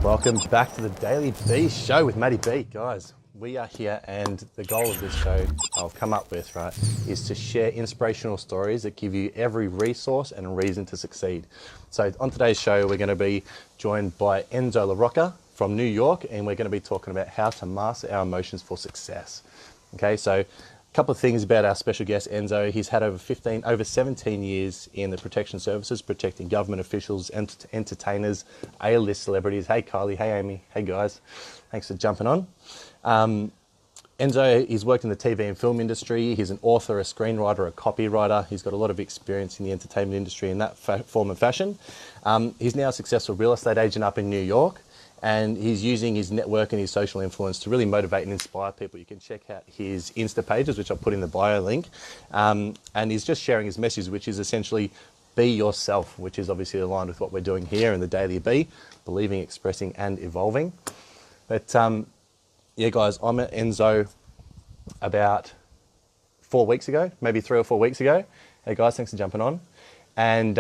Welcome back to the Daily B Show with Matty B. Guys, we are here and the goal of this show I'll come up with, right, is to share inspirational stories that give you every resource and reason to succeed. So on today's show, we're going to be joined by Enzo LaRocca from New York, and we're going to be talking about how to master our emotions for success. Okay, so a couple of things about our special guest, Enzo. He's had over 17 years in the protection services, protecting government officials, entertainers, A-list celebrities. Hey, Kylie. Hey, Amy. Hey, guys. Thanks for jumping on. Enzo, he's worked in the TV and film industry. He's an author, a screenwriter, a copywriter. He's got a lot of experience in the entertainment industry in that form and fashion. He's now a successful real estate agent up in New York. And he's using his network and his social influence to really motivate and inspire people. You can check out his Insta pages, which I'll put in the bio link. And he's just sharing his message, which is essentially be yourself, which is obviously aligned with what we're doing here in the Daily B, believing, expressing, and evolving. But yeah, guys, I met Enzo about 4 weeks ago, maybe 3 or 4 weeks ago. Hey, guys, thanks for jumping on. And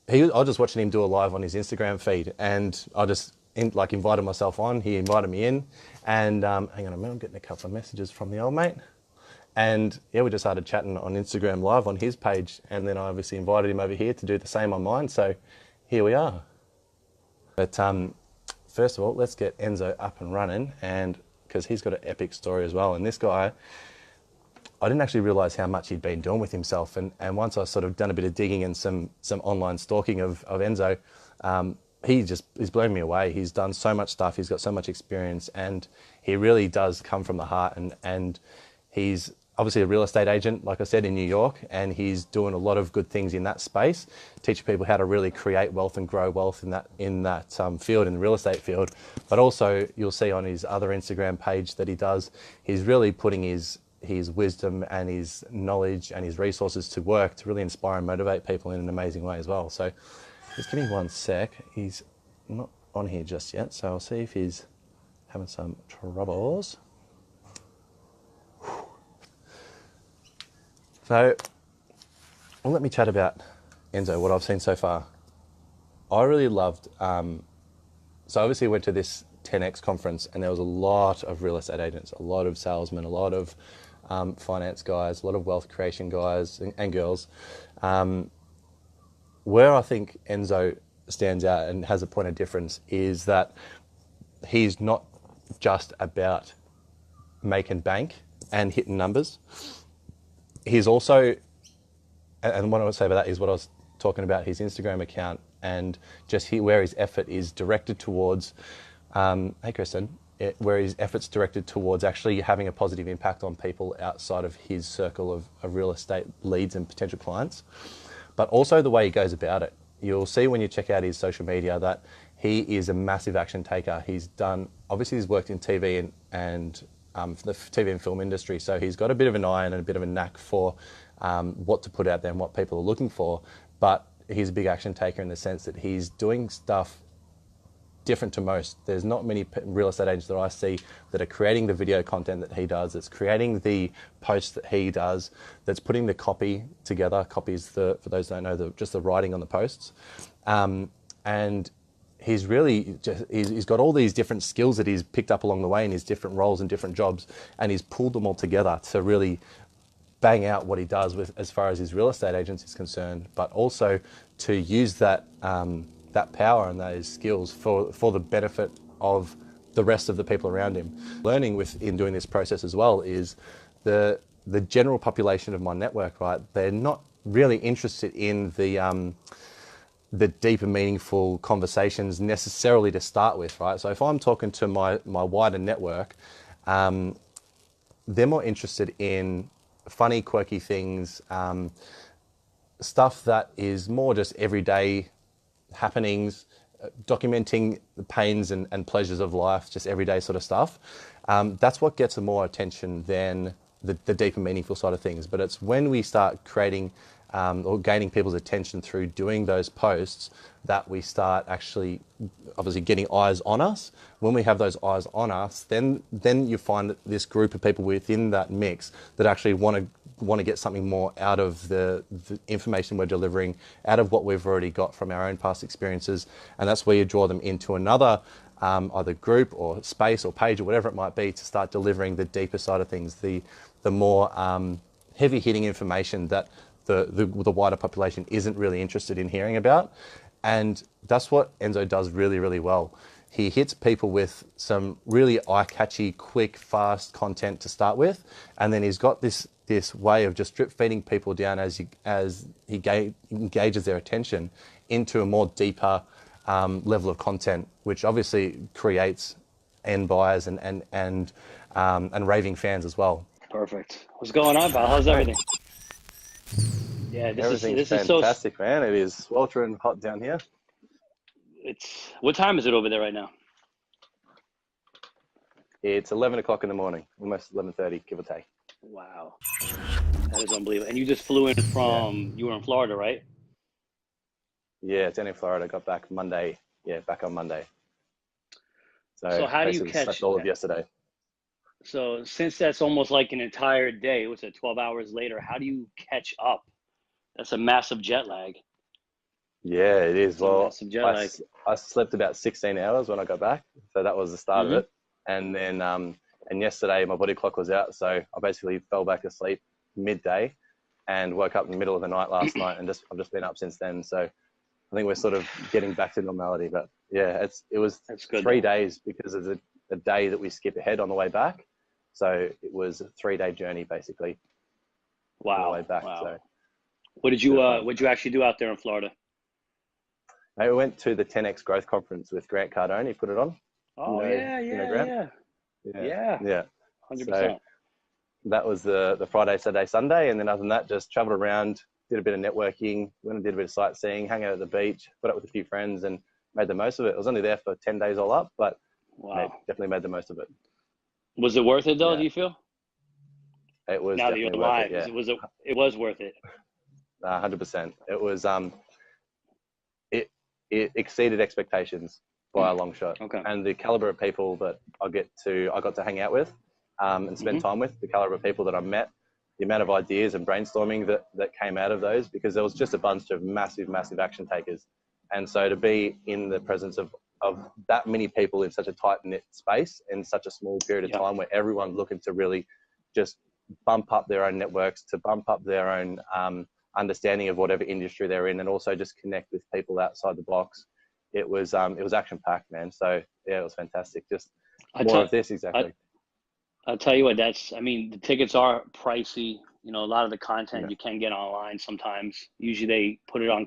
I was just watching him do a live on his Instagram feed, and I just invited myself on. He invited me in, and hang on a minute, I'm getting a couple of messages from the old mate. And yeah, we just started chatting on Instagram live on his page, and then I obviously invited him over here to do the same on mine, so here we are. But first of all, let's get Enzo up and running, and because he's got an epic story as well. And this guy, I didn't actually realise how much he'd been doing with himself. And once I sort of done a bit of digging and some online stalking of Enzo, he's blown me away. He's done so much stuff. He's got so much experience, and he really does come from the heart. And he's obviously a real estate agent, like I said, in New York, and he's doing a lot of good things in that space, teaching people how to really create wealth and grow wealth in that field, in the real estate field. But also, you'll see on his other Instagram page that he does, he's really putting his wisdom and his knowledge and his resources to work to really inspire and motivate people in an amazing way as well. So just give me 1 sec. He's not on here just yet, so I'll see if he's having some troubles. So, well, let me chat about Enzo, what I've seen so far. I really loved, so obviously I went to this 10X conference, and there was a lot of real estate agents, a lot of salesmen, a lot of finance guys, a lot of wealth creation guys and girls. Where I think Enzo stands out and has a point of difference is that he's not just about making bank and hitting numbers. He's also, and what I would say about that is what I was talking about, his Instagram account, and just where his effort is directed towards, hey Kristen, where his efforts directed towards actually having a positive impact on people outside of his circle of real estate leads and potential clients, but also the way he goes about it. You'll see when you check out his social media that he is a massive action taker. He's worked in TV and the TV and film industry, so he's got a bit of an eye and a bit of a knack for what to put out there and what people are looking for, but he's a big action taker in the sense that he's doing stuff different to most. There's not many real estate agents that I see that are creating the video content that he does, that's creating the posts that he does, that's putting the copy together. Copy is, for those who don't know, just the writing on the posts. And he's really he's got all these different skills that he's picked up along the way in his different roles and different jobs, and he's pulled them all together to really bang out what he does with as far as his real estate agents is concerned, but also to use that power and those skills for the benefit of the rest of the people around him. Learning in doing this process as well is the general population of my network, right? They're not really interested in the deep and meaningful conversations necessarily to start with, right? So if I'm talking to my wider network, they're more interested in funny, quirky things, stuff that is more just everyday happenings, documenting the pains and pleasures of life, just everyday sort of stuff. That's what gets more attention than the deep and meaningful side of things. But it's when we start creating or gaining people's attention through doing those posts, that we start actually obviously getting eyes on us. When we have those eyes on us, then you find this group of people within that mix that actually want to get something more out of the information we're delivering, out of what we've already got from our own past experiences. And that's where you draw them into another either group or space or page or whatever it might be, to start delivering the deeper side of things, the more heavy hitting information that the wider population isn't really interested in hearing about. And that's what Enzo does really, really well. He hits people with some really eye-catchy, quick, fast content to start with, and then he's got this way of just drip feeding people down as he engages their attention into a more deeper level of content, which obviously creates end buyers and raving fans as well. Perfect. What's going on, pal? How's everything? Yeah, Everything's this is so. fantastic, man. It is sweltering hot down here. What time is it over there right now? It's 11 o'clock in the morning, almost 11:30, give or take. Wow, that is unbelievable. And you just flew in from, you were in Florida, right? Yeah, it's in Florida. Got back Monday. Yeah, back on Monday. So how do you basically catch slept all of yesterday? So since that's almost like an entire day, what's it, 12 hours later, how do you catch up? That's a massive jet lag. Yeah, it is. It's a Well, massive jet lag. I slept about 16 hours when I got back, so that was the start of it. And then and yesterday my body clock was out, so I basically fell back asleep midday and woke up in the middle of the night last night, and I've just been up since then. So I think we're sort of getting back to normality. But yeah, it was That's good, 3 days because of the day that we skip ahead on the way back. So it was a 3-day journey basically. Wow. On the way back. Wow. So What did you actually do out there in Florida? I went to the 10X Growth Conference with Grant Cardone. He put it on. Oh, Grant? Yeah. 100%. So that was the Friday, Saturday, Sunday. And then other than that, just traveled around, did a bit of networking, went and did a bit of sightseeing, hung out at the beach, got up with a few friends and made the most of it. I was only there for 10 days all up, but definitely made the most of it. Was it worth it though, Yeah. do you feel? It was now that you're definitely alive, worth it, it was worth it. 100%. It was, it exceeded expectations by a long shot. Okay. And the caliber of people that I got to hang out with and spend time with, the caliber of people that I met, the amount of ideas and brainstorming that came out of those, because there was just a bunch of massive, massive action takers. And so to be in the presence of that many people in such a tight knit space in such a small period of time, where everyone's looking to really just bump up their own networks, to bump up their own understanding of whatever industry they're in, and also just connect with people outside the box. It was action packed, man. So yeah, it was fantastic. Just more of this, exactly. I'll tell you what, the tickets are pricey. You know, a lot of the content you can get online sometimes. Usually they put it on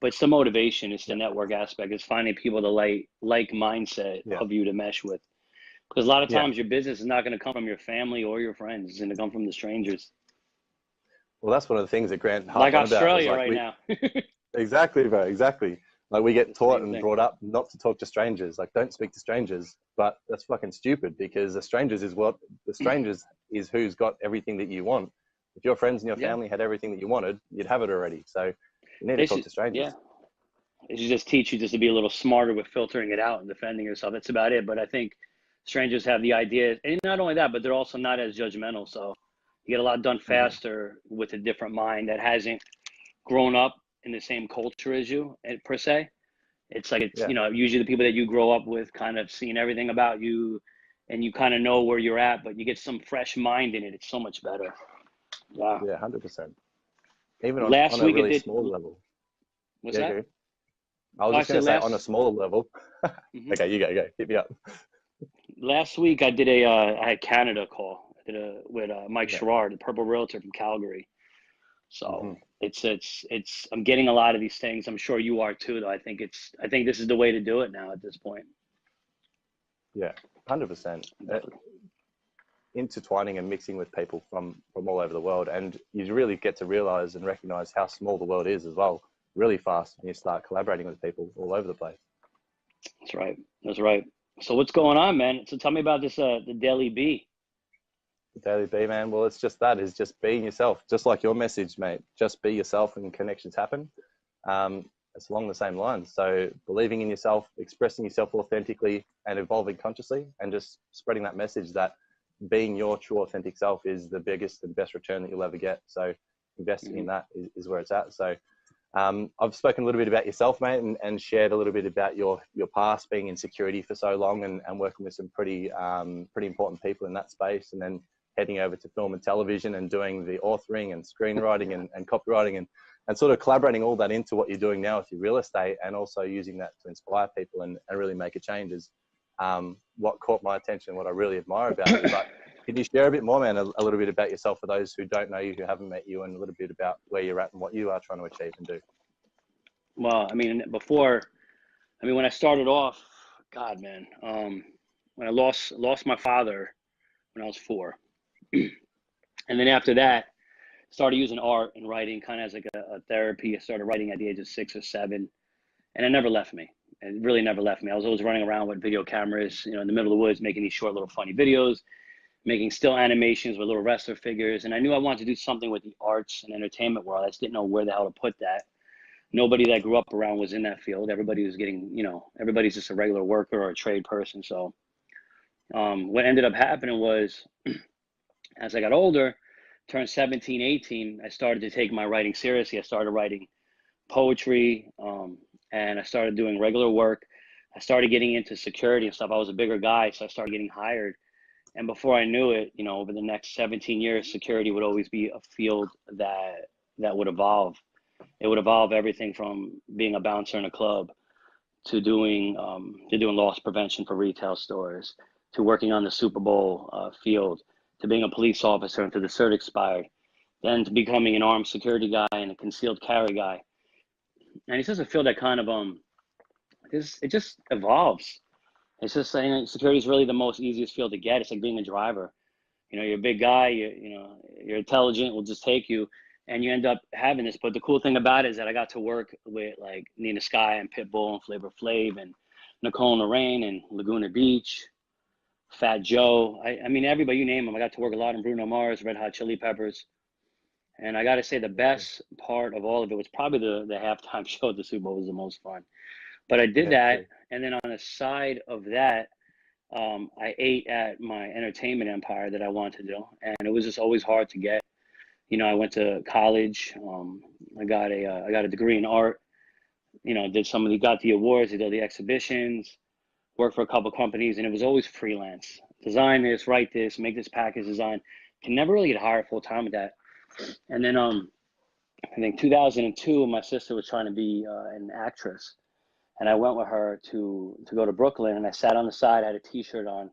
but it's the motivation, it's the network aspect, it's finding people to like mindset of you to mesh with. Because a lot of times your business is not going to come from your family or your friends. It's going to come from the strangers. Well, that's one of the things that Grant like Australia right now. Exactly, bro. Exactly. Like we get taught and brought up not to talk to strangers. Like don't speak to strangers. But that's fucking stupid, because the strangers is who's got everything that you want. If your friends and your family had everything that you wanted, you'd have it already. So you need to talk to strangers. Yeah. It should just teach you just to be a little smarter with filtering it out and defending yourself. That's about it. But I think strangers have the idea, and not only that, but they're also not as judgmental. So you get a lot done faster with a different mind that hasn't grown up in the same culture as you, per se. It's like, usually the people that you grow up with kind of seeing everything about you, and you kind of know where you're at, but you get some fresh mind in it. It's so much better. Wow. Yeah, 100%. Even on a really small level. What's that? I was just going to say on a smaller level. Okay, you go. Hit me up. Last week I did I had Canada call. I did with Mike Sherrard, the Purple Realtor from Calgary. So it's I'm getting a lot of these things. I'm sure you are too, though. I think this is the way to do it now at this point. Yeah, 100%. Intertwining and mixing with people from all over the world, and you really get to realize and recognize how small the world is as well, really fast when you start collaborating with people all over the place. That's right. So what's going on, man? So tell me about this the Daily Bee. Daily B, man. Well, it's just that, is just being yourself, just like your message, mate. Just be yourself and connections happen. It's along the same lines. So believing in yourself, expressing yourself authentically and evolving consciously, and just spreading that message that being your true authentic self is the biggest and best return that you'll ever get. So investing in that is where it's at. So I've spoken a little bit about yourself, mate, and shared a little bit about your past, being in security for so long, and working with some pretty important people in that space, and then heading over to film and television and doing the authoring and screenwriting and copywriting, and sort of collaborating all that into what you're doing now with your real estate, and also using that to inspire people and really make a change is what caught my attention, what I really admire about it. But can you share a bit more, man, a little bit about yourself for those who don't know you, who haven't met you, and a little bit about where you're at and what you are trying to achieve and do? Well, I mean, when I started off, God, man, when I lost my father when I was 4. And then after that, started using art and writing kind of as like a therapy. I started writing at the age of 6 or 7, and it never left me. It really never left me. I was always running around with video cameras, in the middle of the woods, making these short little funny videos, making still animations with little wrestler figures. And I knew I wanted to do something with the arts and entertainment world. I just didn't know where the hell to put that. Nobody that I grew up around was in that field. Everybody was getting, everybody's just a regular worker or a trade person. So what ended up happening was, as I got older, turned 17, 18, I started to take my writing seriously. I started writing poetry, and I started doing regular work. I started getting into security and stuff. I was a bigger guy, so I started getting hired. And before I knew it, over the next 17 years, security would always be a field that would evolve. It would evolve everything from being a bouncer in a club to doing loss prevention for retail stores, to working on the Super Bowl field, to being a police officer until the cert expired, then to becoming an armed security guy and a concealed carry guy. And it's just a field that kind of it just evolves. It's just saying security is really the most easiest field to get. It's like being a driver. You're a big guy, you're intelligent, we'll just take you, and you end up having this. But the cool thing about it is that I got to work with like Nina Sky and Pitbull and Flavor Flav and Nicole and Lorraine and Laguna Beach, Fat Joe. I mean, everybody, you name them. I got to work a lot in Bruno Mars, Red Hot Chili Peppers. And I got to say the best part of all of it was probably the halftime show at the Super Bowl was the most fun. But I did that. And then on the side of that, I ate at my entertainment empire that I wanted to do. And it was just always hard to get. I went to college. I got a degree in art, got the awards, did all the exhibitions, worked for a couple companies, and it was always freelance. Design this, write this, make this package design. Can never really get hired full time with that. And then I think 2002, my sister was trying to be an actress. And I went with her to go to Brooklyn, and I sat on the side, I had a t-shirt on.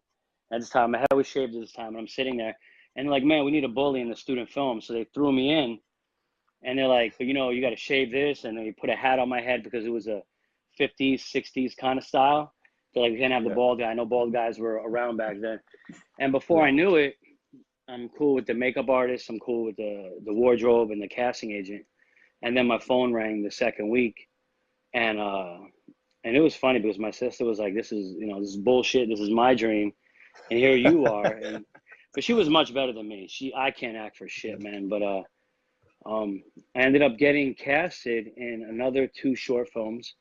At this time, my head was shaved at this time, and I'm sitting there, and they're like, man, we need a bully in the student film. So they threw me in, and they're like, but, you got to shave this, and they put a hat on my head because it was a 50s, 60s kind of style. They're like, we can't have the bald guy. I know bald guys were around back then. And before I knew it, I'm cool with the makeup artist, I'm cool with the wardrobe and the casting agent. And then my phone rang the second week, and it was funny because my sister was like, this is bullshit. This is my dream. And here you are. But she was much better than me. I can't act for shit, man. But I ended up getting casted in another 2 short films.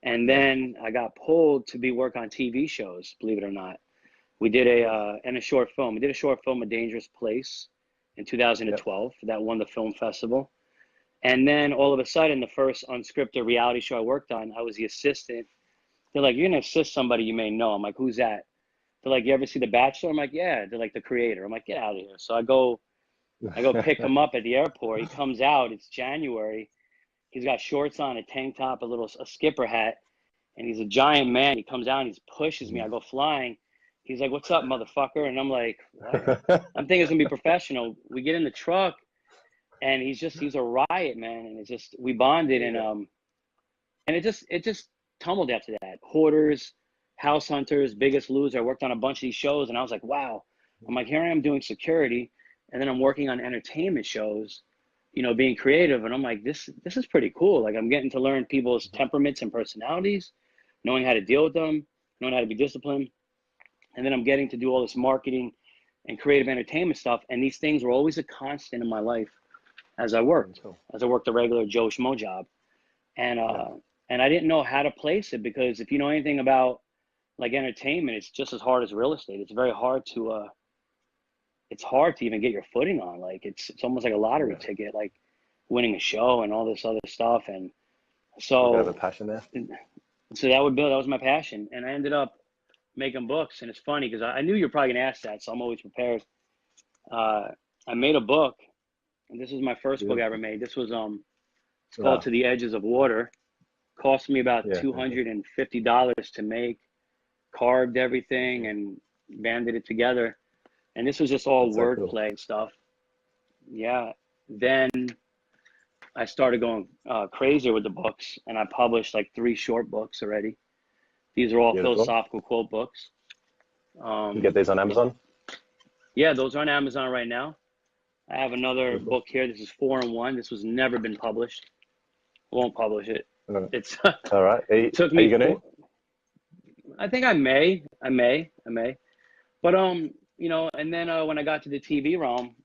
And then I got pulled to work on TV shows, believe it or not. We did a short film. We did a short film, A Dangerous Place, in 2012. That won the film festival. And then all of a sudden, the first unscripted reality show I worked on, I was the assistant. They're like, you're going to assist somebody you may know. I'm like, who's that? They're like, you ever see The Bachelor? I'm like, yeah. They're like, the creator. I'm like, get out of here. So I go pick him up at the airport. He comes out. It's January. He's got shorts on, a tank top, a skipper hat, and he's a giant man. He comes out and he pushes me. I go flying. He's like, what's up, motherfucker? And I'm like, what? I'm thinking it's going to be professional. We get in the truck, and he's a riot, man. And we bonded, and it just tumbled after that. Hoarders, House Hunters, Biggest Loser. I worked on a bunch of these shows, and I was like, wow. I'm like, here I am doing security, and then I'm working on entertainment shows, being creative. And I'm like, this is pretty cool. Like, I'm getting to learn people's temperaments and personalities, knowing how to deal with them, knowing how to be disciplined. And then I'm getting to do all this marketing, and creative entertainment stuff. And these things were always a constant in my life as I worked, Cool. as I worked a regular Joe Schmo job. And, and I didn't know how to place it, because if you know anything about like entertainment, it's just as hard as real estate. It's very hard to, it's hard to even get your footing on. Like it's almost like a lottery ticket, like winning a show and all this other stuff. And so, A bit of a passion there. so that was my passion. And I ended up making books. And it's funny because I knew you were probably gonna ask that, so I'm always prepared. I made a book, and this was my first book I ever made. This was it's called To the Edges of Water. Cost me about $250 to make. Carved everything and banded it together. And this was just all wordplay and stuff. Yeah. Then I started going crazier with the books, and I published like 3 short books already. These are all philosophical quote books. You get these on Amazon? Yeah, those are on Amazon right now. I have another book here. This is 4-in-1. This was never been published. I won't publish it. It's all right. Took me. Are you gonna? I think I may. But you know, and then when I got to the TV realm,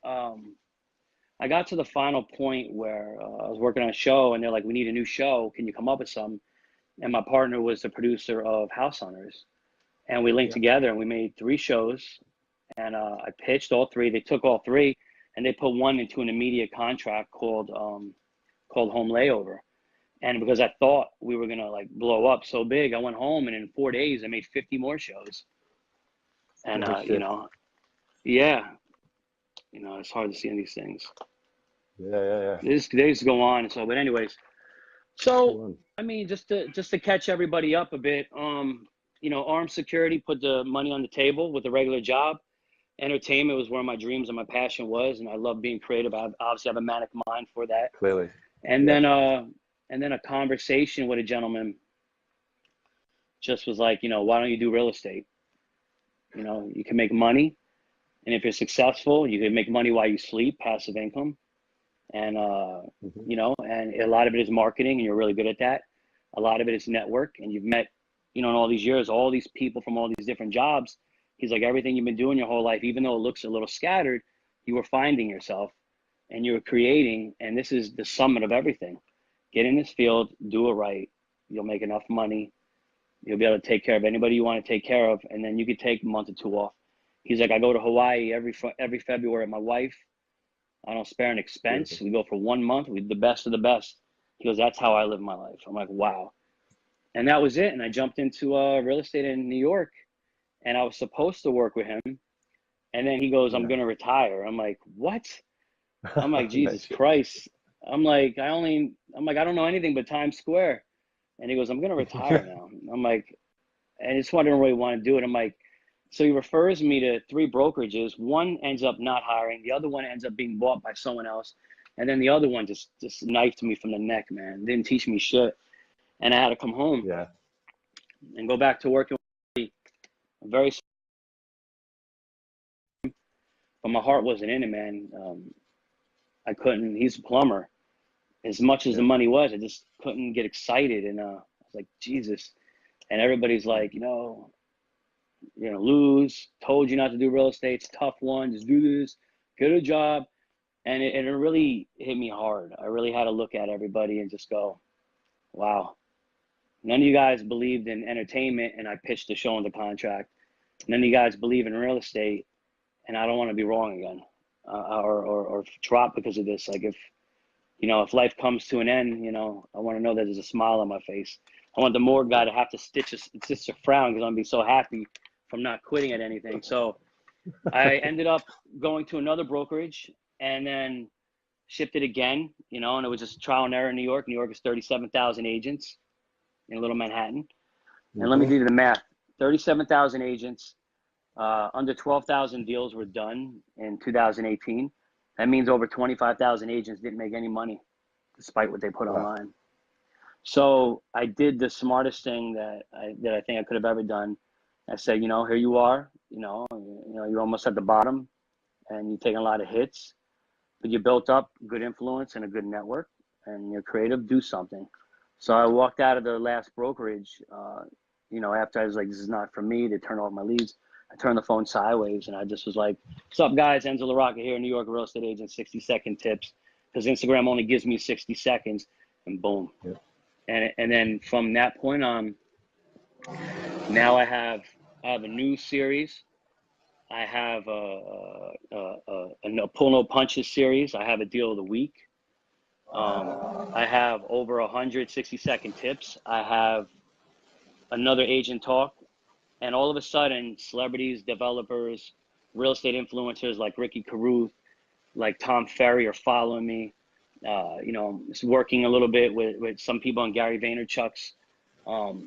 I got to the final point where I was working on a show, and they're like, "We need a new show. Can you come up with some?" And my partner was the producer of House Hunters, and we linked together, and we made 3 shows. And I pitched all 3. They took all 3, and they put one into an immediate contract called Home Layover. And because I thought we were gonna like blow up so big, I went home, and in 4 days I made 50 more shows. And you know, you know, it's hard to see in these things. Yeah. Days go on. So, but anyways, so I mean, just to catch everybody up a bit, you know, armed security put the money on the table with a regular job. Entertainment was where my dreams and my passion was, and I love being creative. I obviously have a manic mind for that. Clearly. And then a conversation with a gentleman just was like, you know, why don't you do real estate? You know, you can make money, and if you're successful, you can make money while you sleep, passive income. And you know, and a lot of it is marketing, and you're really good at that. A lot of it is network, and you've met, you know, in all these years, all these people from all these different jobs. He's like, everything you've been doing your whole life, even though it looks a little scattered, you were finding yourself, and you were creating, and this is the summit of everything. Get in this field, do it right. You'll make enough money. You'll be able to take care of anybody you want to take care of, and then you could take a month or 2 off. He's like, I go to Hawaii every February with my wife. I don't spare an expense. We go for 1 month. We the best of the best. He goes, that's how I live my life. I'm like, wow. And that was it. And I jumped into real estate in New York, and I was supposed to work with him. And then he goes, I'm going to retire. I'm like, what? I'm like, Jesus Christ. I'm like, I don't know anything but Times Square. And he goes, I'm going to retire now. I'm like, and I just didn't really want to do it. I'm like, so he refers me to 3 brokerages. One ends up not hiring. The other one ends up being bought by someone else. And then the other one just knifed me from the neck, man. Didn't teach me shit. And I had to come home and go back to working with very, but my heart wasn't in it, man. I couldn't, he's a plumber. As much as the money was, I just couldn't get excited. And I was like, Jesus. And everybody's like, you know, you're going to lose. Told you not to do real estate. It's a tough one. Just do this. Get a job. And it really hit me hard. I really had to look at everybody and just go, wow. None of you guys believed in entertainment, and I pitched the show under contract. None of you guys believe in real estate, and I don't want to be wrong again or drop because of this. Like if, you know, if life comes to an end, you know, I want to know that there's a smile on my face. I want the morgue guy to have to stitch a frown because I'm going to be so happy from not quitting at anything. So I ended up going to another brokerage and then shifted again, you know, and it was just trial and error in New York. New York is 37,000 agents in Little Manhattan. And let me give you the math. 37,000 agents, under 12,000 deals were done in 2018. That means over 25,000 agents didn't make any money despite what they put online. So I did the smartest thing that I think I could have ever done. I said, you know, here you are, you know, you're almost at the bottom and you're taking a lot of hits, but you built up good influence and a good network and you're creative, do something. So I walked out of the last brokerage, you know, after I was like, this is not for me. They turned off my leads. I turned the phone sideways and I just was like, "What's up, guys? Enzo LaRocca here, New York real estate agent, 60-second tips." Because Instagram only gives me 60 seconds, and boom. Yeah. And then from that point on, now I have a new series. I have a pull no punches series. I have a deal of the week. I have over 160-second tips. I have another agent talk, and all of a sudden, celebrities, developers, real estate influencers like Ricky Caruth, like Tom Ferry are following me. You know, it's working a little bit with some people on Gary Vaynerchuk's,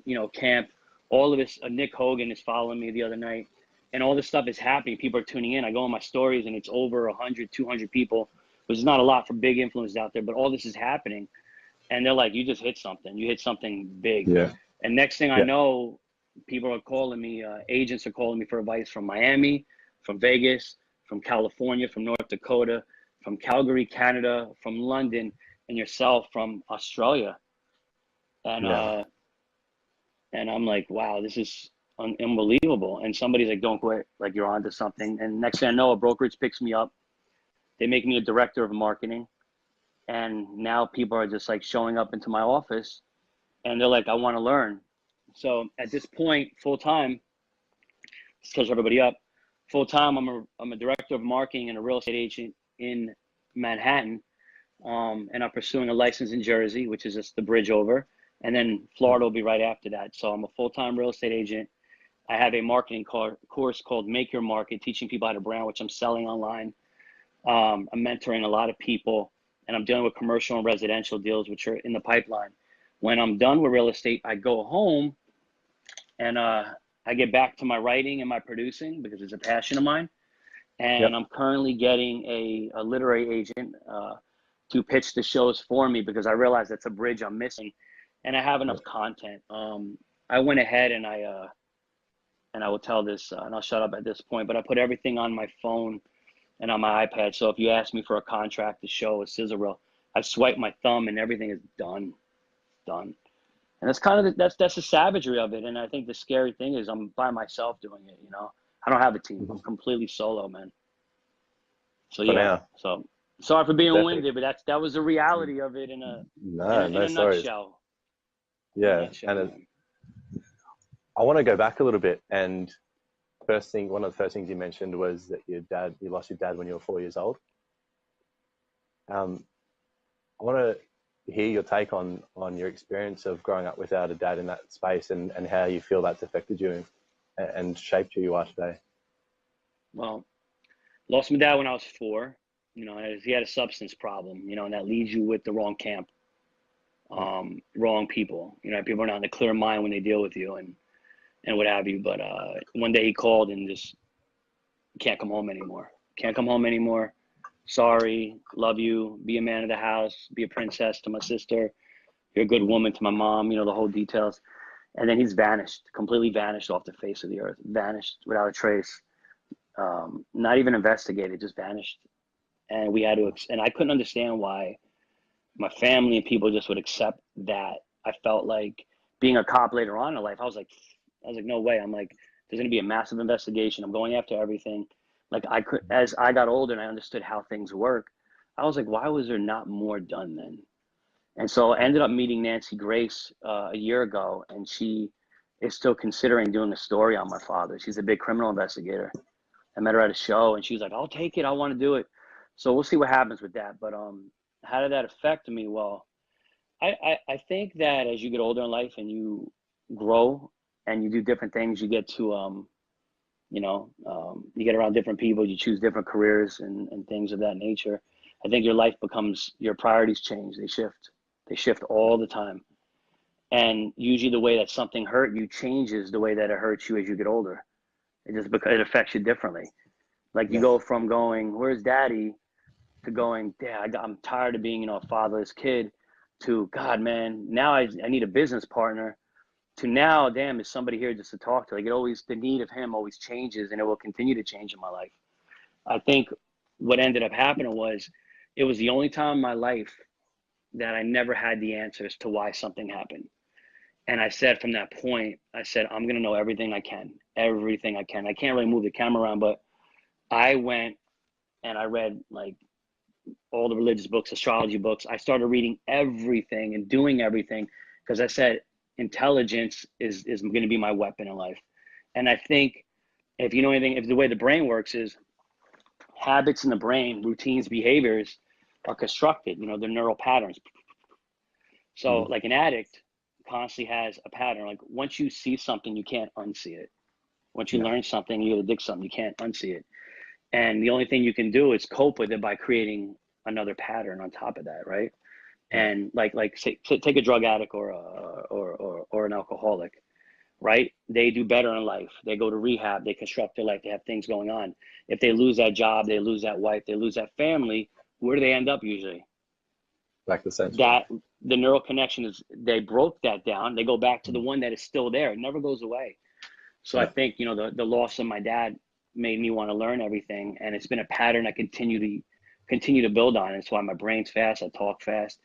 you know, camp. All of this, Nick Hogan is following me the other night, and all this stuff is happening. People are tuning in. I go on my stories and it's over 100, 200 people, which is not a lot for big influencers out there, but all this is happening. And they're like, you just hit something. You hit something big. Yeah. And next thing I know, people are calling me, agents are calling me for advice from Miami, from Vegas, from California, from North Dakota, from Calgary, Canada, from London, and yourself from Australia. And and I'm like, wow, this is unbelievable. And somebody's like, don't quit, like you're onto something. And next thing I know, a brokerage picks me up. They make me a director of marketing. And now people are just like showing up into my office and they're like, I want to learn. So at this point, full time, just catch everybody up. Full time, I'm a director of marketing and a real estate agent in Manhattan. And I'm pursuing a license in Jersey, which is just the bridge over. And then Florida will be right after that. So I'm a full-time real estate agent. I have a marketing course called Make Your Market, teaching people how to brand, which I'm selling online. I'm mentoring a lot of people, and I'm dealing with commercial and residential deals, which are in the pipeline. When I'm done with real estate, I go home and I get back to my writing and my producing because it's a passion of mine. And I'm currently getting a literary agent to pitch the shows for me because I realize that's a bridge I'm missing. And I have enough content. I went ahead and I will tell this, and I'll shut up at this point, but I put everything on my phone and on my iPad. So if you ask me for a contract, a show, a scissor reel, I swipe my thumb and everything is done. And that's kind of, that's the savagery of it. And I think the scary thing is I'm by myself doing it, you know? I don't have a team. I'm completely solo, man. So yeah, so sorry for being winded, but that was the reality of it in a nutshell. Yeah, and I want to go back a little bit. And one of the first things you mentioned was that you lost your dad when you were 4 years old. I want to hear your take on your experience of growing up without a dad in that space and how you feel that's affected you and shaped who you are today. Well, lost my dad when I was 4. You know, he had a substance problem, you know, and that leaves you with the wrong camp. Wrong people, you know, people are not in a clear mind when they deal with you and what have you. But one day he called and just can't come home anymore. Sorry, love you, be a man of the house, be a princess to my sister, you're a good woman to my mom, you know, the whole details. And then he's vanished, completely vanished off the face of the earth, vanished without a trace, not even investigated, just vanished. And we had to, and I couldn't understand why my family and people just would accept that. I felt like being a cop later on in life, I was like, no way. I'm like, there's going to be a massive investigation. I'm going after everything. Like as I got older and I understood how things work, I was like, why was there not more done then? And so I ended up meeting Nancy Grace a year ago, and she is still considering doing a story on my father. She's a big criminal investigator. I met her at a show and she was like, I'll take it. I want to do it. So we'll see what happens with that. But how did that affect me? Well, I think that as you get older in life and you grow and you do different things, you get to, you get around different people, you choose different careers and things of that nature. I think your life becomes, your priorities change, they shift all the time. And usually the way that something hurt you changes the way that it hurts you as you get older. It affects you differently. Like you go from going, where's daddy, to going, Dad, I'm tired of being, a fatherless kid, to God, man, now I need a business partner, to now, damn, is somebody here just to talk to? Like the need of him always changes, and it will continue to change in my life. I think what ended up happening was it was the only time in my life that I never had the answers to why something happened. And I said from that point, I'm going to know everything I can. everything I can. I can't really move the camera around, but I went and I read like all the religious books, astrology books. I started reading everything and doing everything because I said intelligence is going to be my weapon in life. And I think if you know anything, if the way the brain works is habits in the brain, routines, behaviors are constructed, you know, they're neural patterns. So like an addict constantly has a pattern. Like once you see something, you can't unsee it. Once you learn something, you addict something, you can't unsee it. And the only thing you can do is cope with it by creating another pattern on top of that, right? And like say, take a drug addict or an alcoholic, right? They do better in life. They go to rehab, they construct their life, they have things going on. If they lose that job, they lose that wife, they lose that family, where do they end up usually? Like the same. That the neural connection is, they broke that down, they go back to the one that is still there. It never goes away. So I think, you know, the loss of my dad made me want to learn everything, and it's been a pattern I continue to build on. It's why my brain's fast, I talk fast,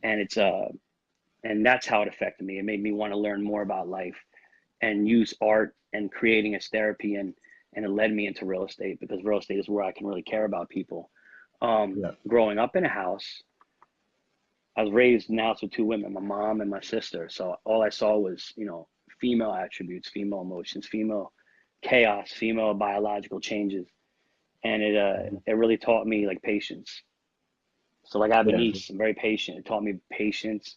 and it's and that's how it affected me. It made me want to learn more about life and use art and creating as therapy, and it led me into real estate, because real estate is where I can really care about people. Growing up in a house, I was raised in a house with two women, my mom and my sister. So all I saw was, you know, female attributes, female emotions, female chaos, female biological changes. And it really taught me like patience. So like I have a niece, I'm very patient. It taught me patience,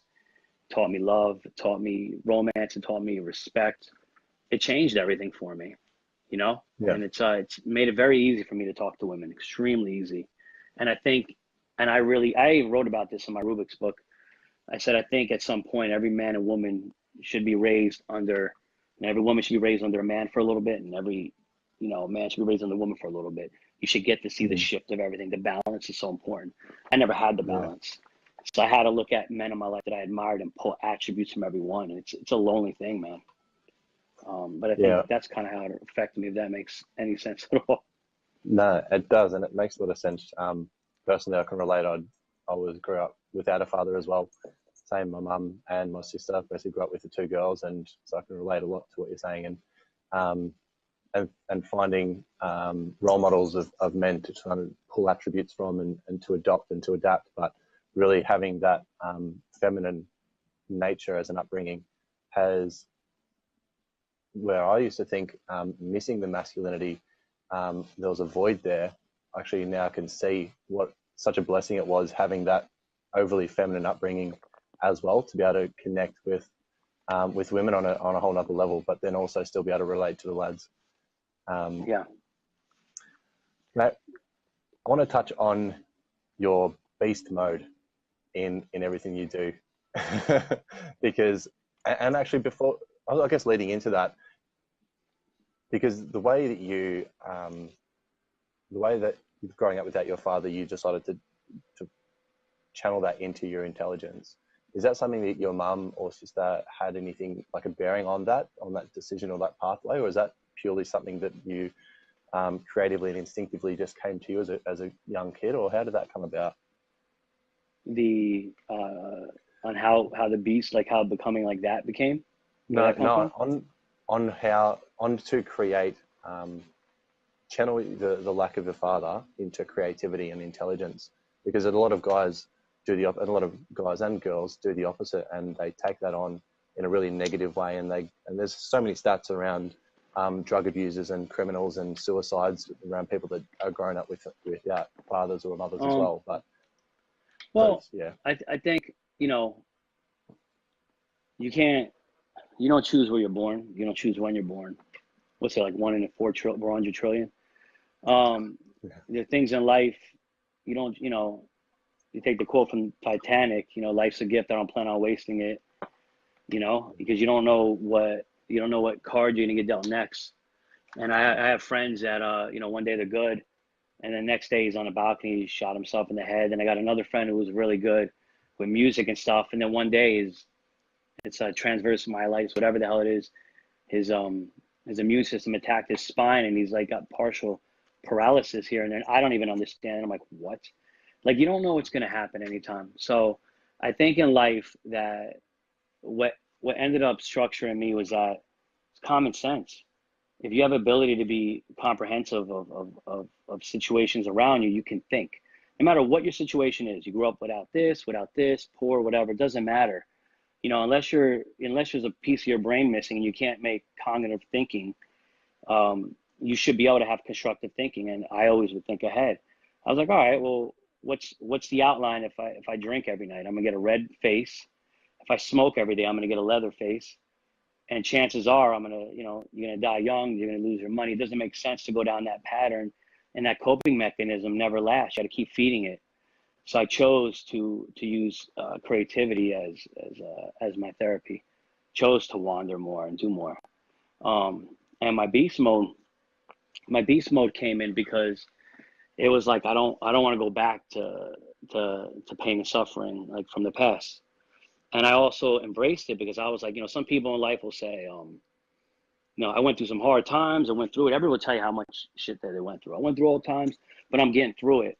taught me love, it taught me romance, it taught me respect. It changed everything for me, you know? And it's made it very easy for me to talk to women, extremely easy. And I think, and I wrote about this in my Rubik's book. I said, I think at some point, every man and woman should be raised under, and every woman should be raised under a man for a little bit, and every, you know, man should be raised under a woman for a little bit. You should get to see the shift of everything. The balance is so important. I never had the balance. So I had to look at men in my life that I admired and pull attributes from every one. And it's a lonely thing, man. But I think that's kind of how it affected me, if that makes any sense at all. No, it does, and it makes a lot of sense. Personally, I can relate. Grew up without a father as well. Same, my mum and my sister basically grew up with the two girls, and so I can relate a lot to what you're saying. And finding role models of men to try to pull attributes from and to adopt and to adapt, but really having that feminine nature as an upbringing has, where I used to think missing the masculinity, there was a void there. Actually now I can see what such a blessing it was having that overly feminine upbringing as well, to be able to connect with women on a whole nother level, but then also still be able to relate to the lads. Now, I want to touch on your beast mode in everything you do, because, and actually before, I guess leading into that, because the way that growing up without your father, you decided to channel that into your intelligence. Is that something that your mum or sister had anything like a bearing on that decision or that pathway, or is that purely something that you creatively and instinctively just came to you as a young kid, or how did that come about? On how the beast, like how becoming like that became? On to create, channel the lack of a father into creativity and intelligence, because a lot of guys and a lot of guys and girls do the opposite, and they take that on in a really negative way, and there's so many stats around drug abusers and criminals and suicides around people that are grown up without fathers or mothers as well. I think, you know, you don't choose where you're born. You don't choose when you're born. What's it, like 1 in 400 trillion? There are things in life you don't, you know, you take the quote from Titanic, you know, life's a gift, I don't plan on wasting it, you know, because you don't know what card you're gonna get dealt next. And I have friends that you know, one day they're good, and the next day he's on a balcony, he shot himself in the head. And I got another friend who was really good with music and stuff, and then one day it's a transverse myelitis, whatever the hell it is, his immune system attacked his spine, and he's like got partial paralysis here and there. I don't even understand. I'm like, what? Like, you don't know what's going to happen anytime. So I think in life that what ended up structuring me was that it's common sense. If you have ability to be comprehensive of situations around you, you can think. No matter what your situation is, you grew up without this, poor, whatever, it doesn't matter. You know, unless there's a piece of your brain missing and you can't make cognitive thinking, you should be able to have constructive thinking. And I always would think ahead. I was like, all right, well, what's the outline if I drink every night? I'm gonna get a red face. If I smoke every day, I'm gonna get a leather face. And chances are you're gonna die young, you're gonna lose your money. It doesn't make sense to go down that pattern, and that coping mechanism never lasts. You got to keep feeding it. So I chose to use creativity as my therapy. Chose to wander more and do more. And my beast mode came in because it was like I don't want to go back to pain and suffering like from the past. And I also embraced it because I was like, some people in life will say, I went through some hard times. I went through it. Everyone will tell you how much shit that they went through. I went through all times, but I'm getting through it.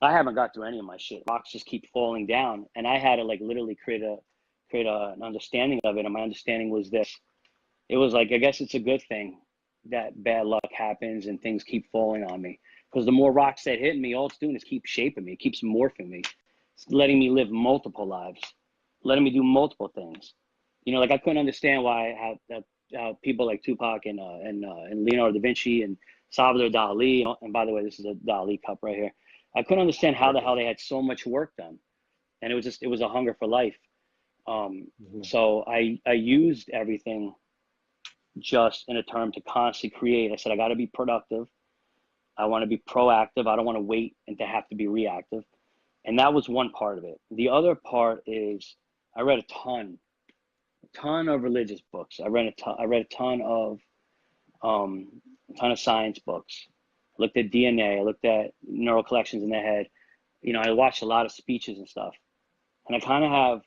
I haven't got through any of my shit. Rocks just keep falling down. And I had to like literally create an understanding of it. And my understanding was this. It was like, I guess it's a good thing that bad luck happens and things keep falling on me. Because the more rocks that hit me, all it's doing is keep shaping me. It keeps morphing me. It's letting me live multiple lives. Letting me do multiple things. Like I couldn't understand why how people like Tupac and Leonardo da Vinci and Salvador Dali, and by the way, this is a Dali cup right here. I couldn't understand how the hell they had so much work done. And it was a hunger for life. So I used everything just in a term to constantly create. I said, I got to be productive. I want to be proactive. I don't want to wait and to have to be reactive. And that was one part of it. The other part is I read a ton of religious books. I read a ton of science books. I looked at DNA. I looked at neural collections in the head. I watched a lot of speeches and stuff. And I kind of have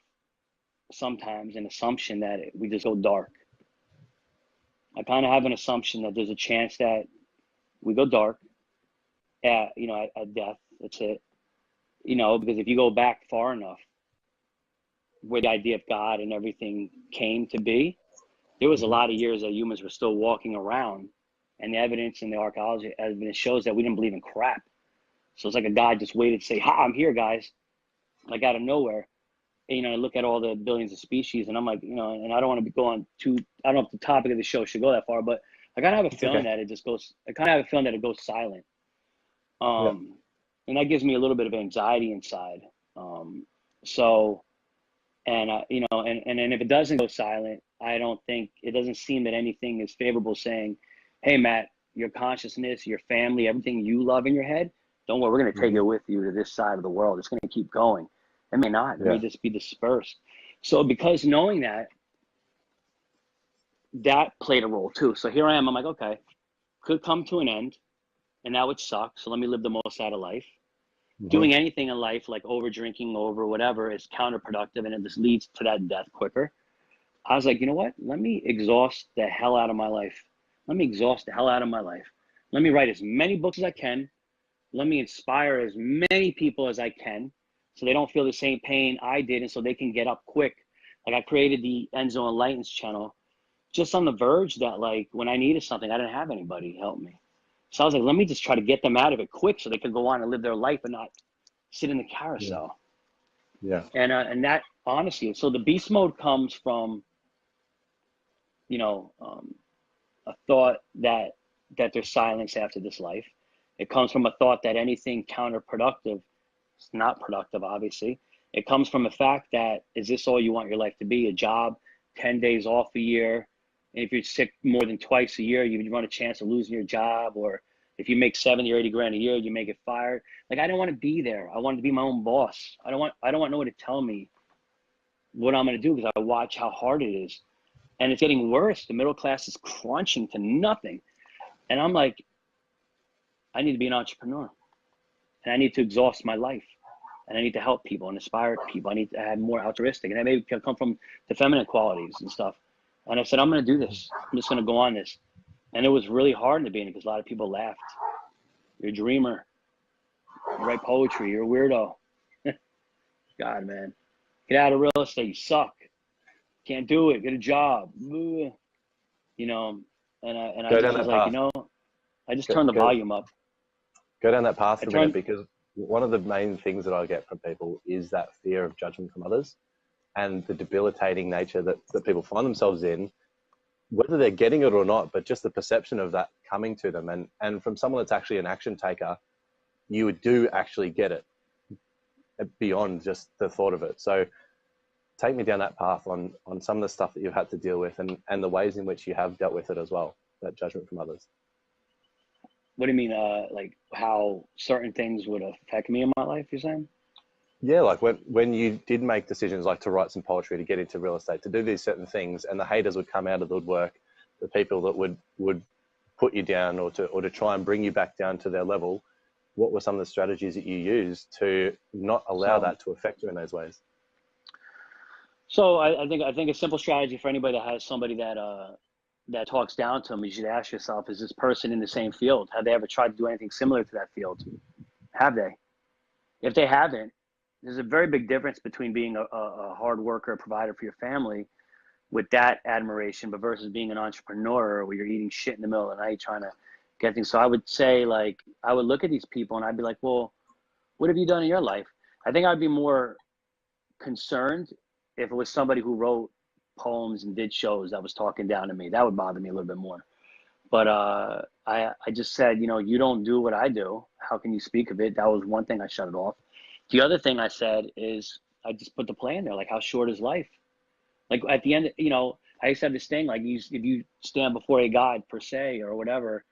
sometimes an assumption that we just go dark. I kind of have an assumption that there's a chance that we go dark at death. That's it. Because if you go back far enough, where the idea of God and everything came to be, there was a lot of years that humans were still walking around, and the evidence and the archaeology evidence shows that we didn't believe in crap. So it's like a God just waited to say, "Ha, I'm here, guys," like out of nowhere. And, I look at all the billions of species, and I'm like, and I don't want to be going too. I don't know if the topic of the show should go that far, but I kind of have a feeling that it just goes. I kind of have a feeling that it goes silent. And that gives me a little bit of anxiety inside. And if it doesn't go silent, it doesn't seem that anything is favorable saying, hey, Matt, your consciousness, your family, everything you love in your head, don't worry, we're going to take it with you to this side of the world. It's going to keep going. It may not. It may just be dispersed. So because knowing that played a role too. So here I am. I'm like, okay, could come to an end, and that would suck. So let me live the most out of life. Doing anything in life, like over drinking, over whatever, is counterproductive, and it just leads to that death quicker. I was like, you know what? Let me exhaust the hell out of my life. Let me write as many books as I can. Let me inspire as many people as I can so they don't feel the same pain I did, and so they can get up quick. Like I created the Enzo Enlightens channel just on the verge that like when I needed something, I didn't have anybody help me. So I was like, let me just try to get them out of it quick so they could go on and live their life and not sit in the carousel. Yeah. And that honestly, so the beast mode comes from, a thought that there's silence after this life. It comes from a thought that anything counterproductive is not productive, obviously. It comes from a fact that, is this all you want your life to be? A job, 10 days off a year? And if you're sick more than twice a year, you run a chance of losing your job. Or if you make 70 or 80 grand a year, you may get fired. Like, I don't want to be there. I want to be my own boss. I don't want no one to tell me what I'm going to do, because I watch how hard it is. And it's getting worse. The middle class is crunching to nothing. And I'm like, I need to be an entrepreneur. And I need to exhaust my life. And I need to help people and inspire people. I need to have more altruistic. And that may come from the feminine qualities and stuff. And I said, I'm going to do this. I'm just going to go on this. And it was really hard in the beginning because a lot of people laughed. You're a dreamer. You write poetry. You're a weirdo. God, man. Get out of real estate. You suck. Can't do it. Get a job. you know, and I Go just down was that like, path. I just Go, turned the go, volume up. go down that path I for a minute, turned, because one of the main things that I get from people is that fear of judgment from others and the debilitating nature that people find themselves in, whether they're getting it or not, but just the perception of that coming to them. And from someone that's actually an action taker, you do actually get it beyond just the thought of it. So take me down that path on some of the stuff that you've had to deal with, and the ways in which you have dealt with it as well, that judgment from others. what do you mean? Like how certain things would affect me in my life, you're saying? Yeah, like when you did make decisions like to write some poetry, to get into real estate, to do these certain things, and the haters would come out of the woodwork, the people that would put you down or to try and bring you back down to their level. What were some of the strategies that you used to not allow that to affect you in those ways? So I think a simple strategy for anybody that has somebody that talks down to them, you should ask yourself, is this person in the same field? Have they ever tried to do anything similar to that field? Have they? If they haven't, there's a very big difference between being a hard worker, a provider for your family with that admiration, but versus being an entrepreneur where you're eating shit in the middle of the night trying to get things. So I would say, like, I would look at these people and I'd be like, well, what have you done in your life? I think I'd be more concerned if it was somebody who wrote poems and did shows that was talking down to me. That would bother me a little bit more. But I just said, you don't do what I do. How can you speak of it? That was one thing. I shut it off. The other thing I said is I just put the plan there, like, how short is life? Like at the end, I used to have this thing, like, if you stand before a God per se or whatever,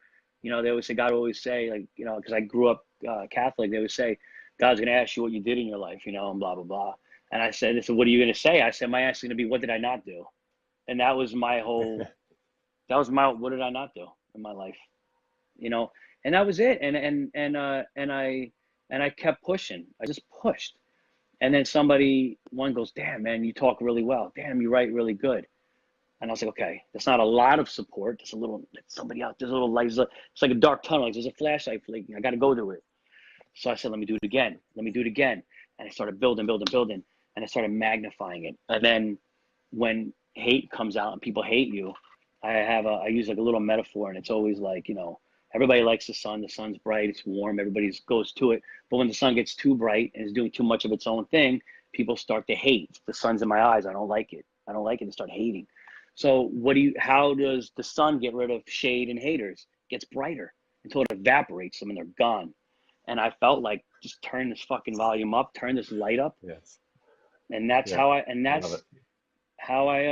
they always say, God will always say, like, because I grew up Catholic, they would say, God's going to ask you what you did in your life, and blah, blah, blah. And I said, what are you going to say? I said, my answer is going to be, what did I not do? And that was my whole, what did I not do in my life? And that was it. And I kept pushing. I just pushed. And then one goes, damn, man, you talk really well. Damn, you write really good. And I was like, okay, that's not a lot of support. There's a little, somebody out, there's a little light. It's like a dark tunnel. Like there's a flashlight flicking. I got to go to it. So I said, let me do it again. Let me do it again. And I started building. And I started magnifying it. And then when hate comes out and people hate you, I use like a little metaphor, and it's always like, everybody likes the sun. The sun's bright, it's warm, everybody goes to it. But when the sun gets too bright and is doing too much of its own thing, people start to hate. The sun's in my eyes. I don't like it. And start hating. So how does the sun get rid of shade and haters? It gets brighter until it evaporates them and they're gone. And I felt like, just turn this fucking volume up, turn this light up. Yes. And that's how I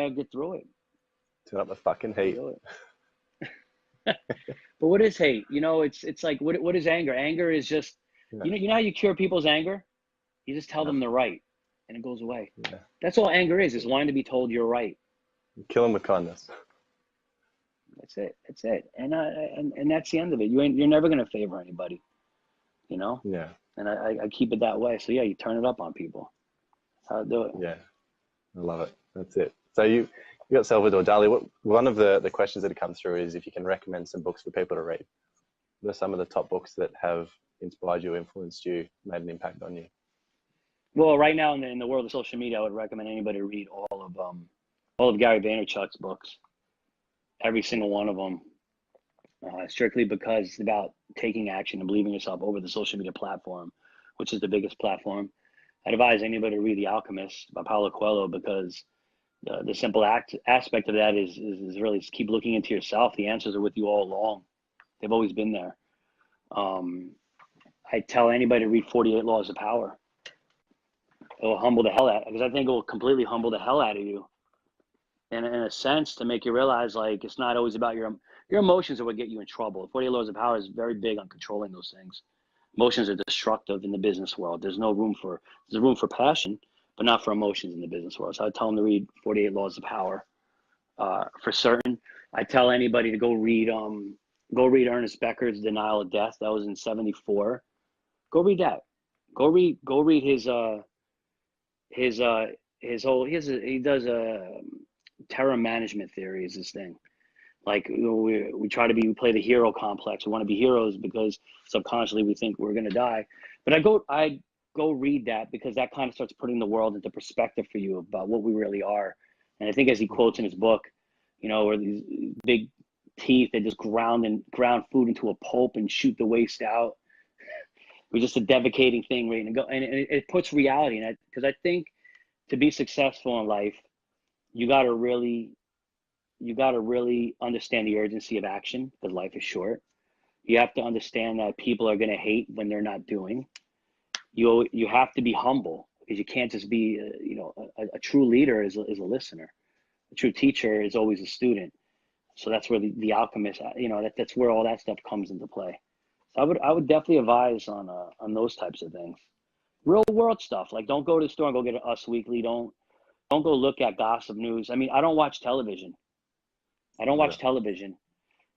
get through it. Turn up the fucking heat. But what is hate? It's like, what is anger? Anger is just, you know how you cure people's anger? You just tell them they're right and it goes away. Yeah. That's all anger is wanting to be told you're right. Kill them with kindness. That's it. And that's the end of it. You're never going to favor anybody, Yeah. And I keep it that way. So yeah, you turn it up on people. That's how I do it. Yeah. I love it. That's it. So you got Salvador Dali. One of the questions that have come through is if you can recommend some books for people to read. What are some of the top books that have inspired you, influenced you, made an impact on you? Well, right now in the world of social media, I would recommend anybody to read all of Gary Vaynerchuk's books, every single one of them, strictly because it's about taking action and believing yourself over the social media platform, which is the biggest platform. I'd advise anybody to read The Alchemist by Paulo Coelho, because the simple aspect of that is really just keep looking into yourself. The answers are with you all along. They've always been there. I tell anybody to read 48 Laws of Power. It will humble the hell out, because I think it will completely humble the hell out of you. And in a sense, to make you realize, like, it's not always about your emotions are what get you in trouble. 48 Laws of Power is very big on controlling those things. Emotions are destructive in the business world. There's room for passion, but not for emotions in the business world. So I tell them to read 48 Laws of Power. For certain, I tell anybody to go read Ernest Becker's Denial of Death. That was in '74. Go read that. Go read his whole, he does a terror management theory is his thing. Like, we play the hero complex. We want to be heroes because subconsciously we think we're going to die. But I go read that, because that kind of starts putting the world into perspective for you about what we really are. And I think, as he quotes in his book, you know, or these big teeth that just ground food into a pulp and shoot the waste out. It was just a devastating thing, right? And it puts reality in it, because I think to be successful in life, you got to really understand the urgency of action, because life is short. You have to understand that people are going to hate when they're not doing. You have to be humble, because you can't just be a true leader is a listener. A true teacher is always a student. So that's where the alchemist, that's where all that stuff comes into play. So I would definitely advise on those types of things. Real world stuff, like don't go to the store and go get an Us Weekly. Don't go look at gossip news. I mean, I don't watch television. I don't watch television,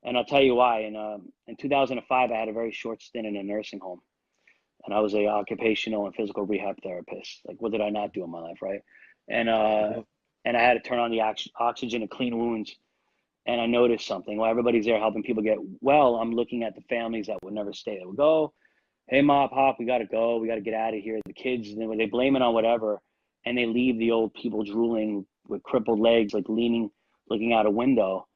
and I'll tell you why. In 2005, I had a very short stint in a nursing home, and I was a occupational and physical rehab therapist. Like, what did I not do in my life, right? And and I had to turn on the oxygen and clean wounds. And I noticed something. While everybody's there helping people get well, I'm looking at the families that would never stay. They would go, "Hey, mom, pop, we got to go. We got to get out of here." The kids, and they blame it on whatever, and they leave the old people drooling with crippled legs, like leaning, looking out a window.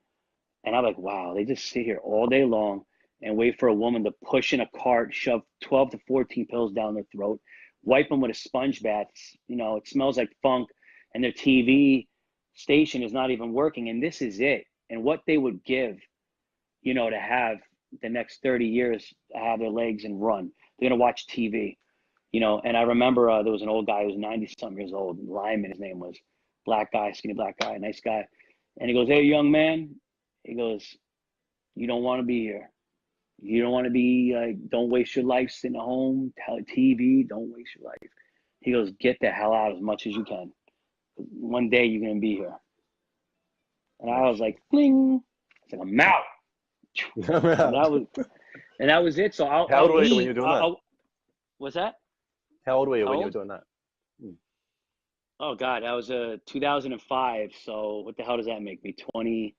And I'm like, wow, they just sit here all day long and wait for a woman to push in a cart, shove 12 to 14 pills down their throat, wipe them with a sponge bath. It smells like funk, and their TV station is not even working. And this is it. And what they would give, to have the next 30 years to have their legs and run. They're going to watch TV, And I remember there was an old guy who was 90-something years old, Lyman, his name was, black guy, skinny black guy, nice guy. And he goes, "Hey, young man," he goes, "you don't want to be here. You don't want to be, don't waste your life sitting at home, TV, don't waste your life." He goes, "Get the hell out as much as you can. One day you're going to be here." And I was like, "Bling." I said, "I'm out." And that was it. So How old were you when you were doing that? What's that? How old were you when you were doing that? Oh God, that was 2005. So what the hell does that make me? 20,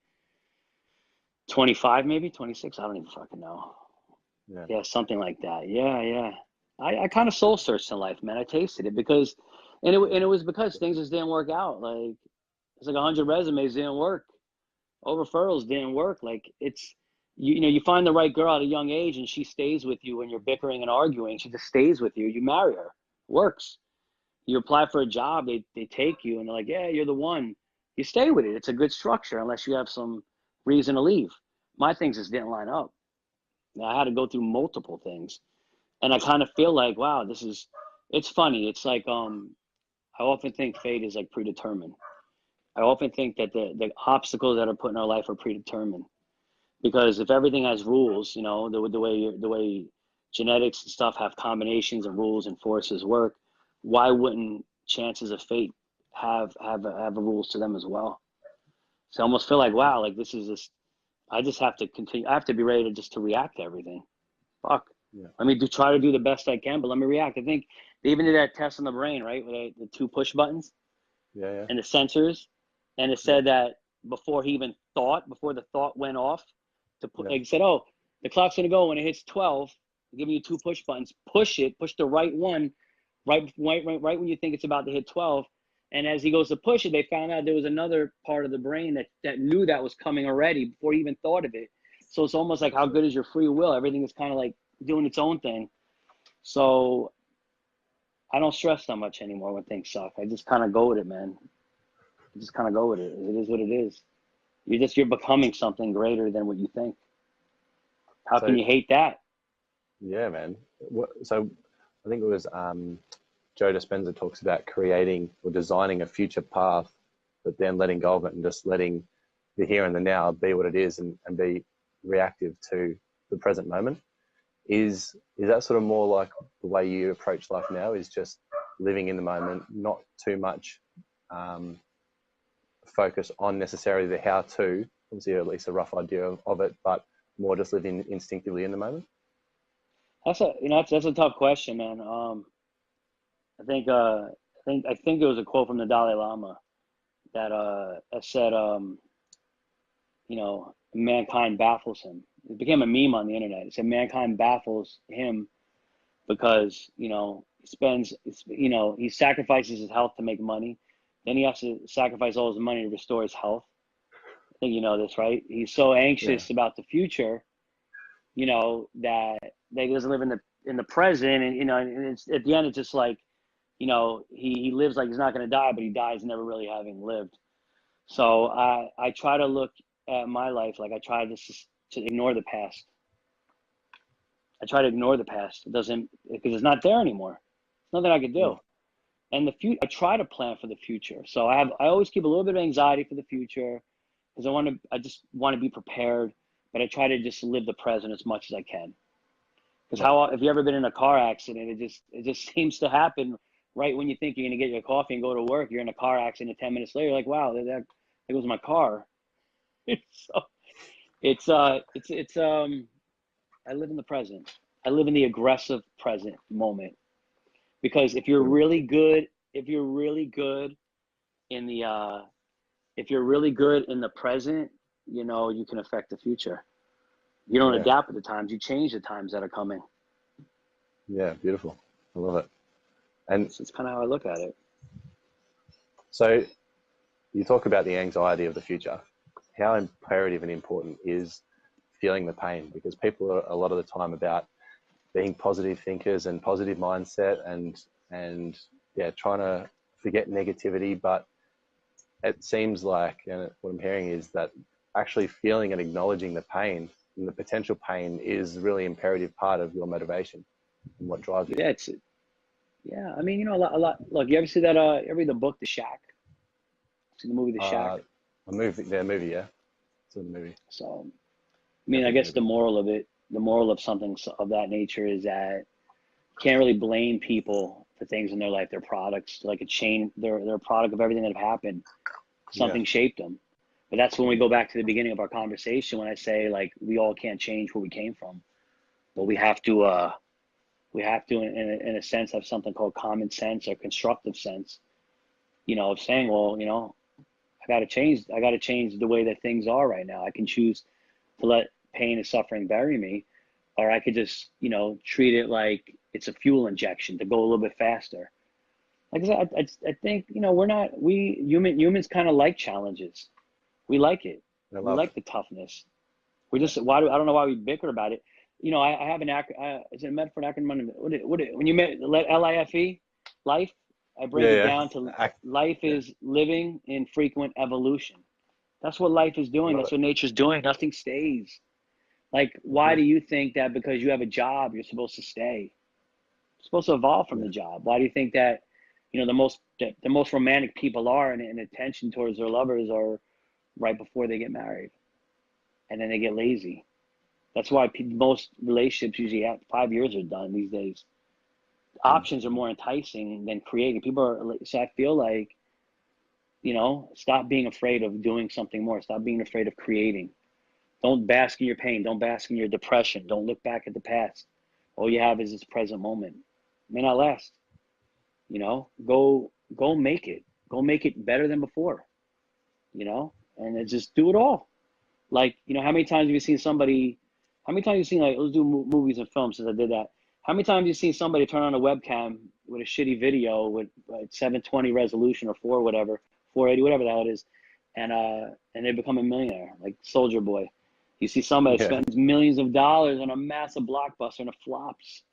25 maybe, 26. I don't even fucking know. Yeah, something like that. Yeah. I kind of soul searched in life, man. I tasted it and it was because things just didn't work out. Like it's like 100 resumes didn't work. Referrals didn't work. Like it's you find the right girl at a young age and she stays with you when you're bickering and arguing. She just stays with you. You marry her. Works. You apply for a job, they take you and they're like, "Yeah, you're the one." You stay with it. It's a good structure unless you have some reason to leave. My things just didn't line up. I had to go through multiple things. And I kind of feel like, wow, it's funny. It's like, I often think fate is like predetermined. I often think that the obstacles that are put in our life are predetermined, because if everything has rules, the way genetics and stuff have combinations and rules and forces work, why wouldn't chances of fate have rules to them as well? So I almost feel like, wow, like I just have to continue. I have to be ready to react to everything. Fuck. Yeah. Let me try to do the best I can, but let me react. I think they even did that test on the brain, right? With the two push buttons and the sensors. And it said that before the thought went off, like it said, "Oh, the clock's gonna go when it hits 12. I'm giving you two push buttons. Push the right one, right when you think it's about to hit 12." And as he goes to push it, they found out there was another part of the brain that knew that was coming already before he even thought of it. So it's almost like, how good is your free will? Everything is kind of like doing its own thing. So I don't stress that much anymore when things suck. I just kind of go with it, man. I just kind of go with it. It is what it is. You're becoming something greater than what you think. How can you hate that? Yeah, man. So I think it was Joe Dispenza talks about creating or designing a future path, but then letting go of it and just letting the here and the now be what it is and be reactive to the present moment. Is that sort of more like the way you approach life now, is just living in the moment, not too much focus on necessarily the how to, obviously at least a rough idea of it, but more just living instinctively in the moment? That's a tough question, man. I think it was a quote from the Dalai Lama that said, mankind baffles him. It became a meme on the internet. It said mankind baffles him because, he sacrifices his health to make money. Then he has to sacrifice all his money to restore his health. I think you know this, right? He's so Yeah. anxious about the future, that he doesn't live in the present, and and it's at the end, it's just like, he lives like he's not going to die, but he dies never really having lived. So I try to look at my life like I try to ignore the past. I try to ignore the past. It doesn't, because it's not there anymore. There's nothing I could Mm. do. And the future, I try to plan for the future. So I always keep a little bit of anxiety for the future, because I just want to be prepared. But I try to just live the present as much as I can. Because Yeah. if you ever been in a car accident, it just seems to happen right when you think you're gonna get your coffee and go to work. You're in a car accident. 10 minutes later, you're like, wow, there goes my car. So it's I live in the present. I live in the aggressive present moment, because Beautiful. if you're really good in the if you're really good in the present, you can affect the future. You don't Yeah. adapt with the times, you change the times that are coming. Yeah. Beautiful. I love it. And So it's kind of how I look at it. so you talk about the anxiety of the future. How imperative and important is feeling the pain? Because people are a lot of the time about being positive thinkers and positive mindset and yeah, trying to forget negativity. But it seems like, and what I'm hearing is that actually feeling and acknowledging the pain and the potential pain is really imperative part of your motivation and what drives you. Yeah, yeah. I mean, a lot. Look, you ever see that? You ever read the book The Shack? See the movie The Shack? Uh, a movie, yeah, movie, yeah, it's a movie, So, I mean, I epic guess movie. the moral of something of that nature is that you can't really blame people for things in their life. They're products, like a chain. They're a product of everything that have happened. Yeah, Something shaped them. But that's when we go back to the beginning of our conversation, when I say, like, we all can't change where we came from, but we have to in a sense have something called common sense or constructive sense, of saying, well, I got to change the way that things are right now. I can choose to let pain and suffering bury me, or I could just, treat it like it's a fuel injection to go a little bit faster. Like I said, I think, we humans kind of like challenges. We like it. I We love it. like the toughness. We Yeah, just, I don't know why we bicker about it. I have an is it meant for an acronym? When you met LIFE, life, I break it yeah, down to yeah. life Yeah, is living in frequent evolution. That's what life is I doing. love That's it. what nature's doing. Nothing stays. Like, why Yeah, do you think that because you have a job, you're supposed to stay? You're supposed to evolve from yeah. the job. Why do you think that, the most romantic people are in attention towards their lovers are right before they get married, and then they get lazy? That's why most relationships usually have 5 years are done these days. Mm. Options are more enticing than creating. People are, so I feel like, stop being afraid of doing something more. Stop being afraid of creating. Don't bask in your pain. Don't bask in your depression. Don't look back at the past. All you have is this present moment. It may not last. Go make it. Go make it better than before. And then just do it all. Like, how many times have you seen somebody? How many times have you seen, like, let's do movies and films, since I did that. How many times have you seen somebody turn on a webcam with a shitty video with 720 resolution or four whatever, 480, whatever the hell it is, and they become a millionaire, like Soldier Boy. You see somebody that Yeah, spends millions of dollars on a massive blockbuster and it flops.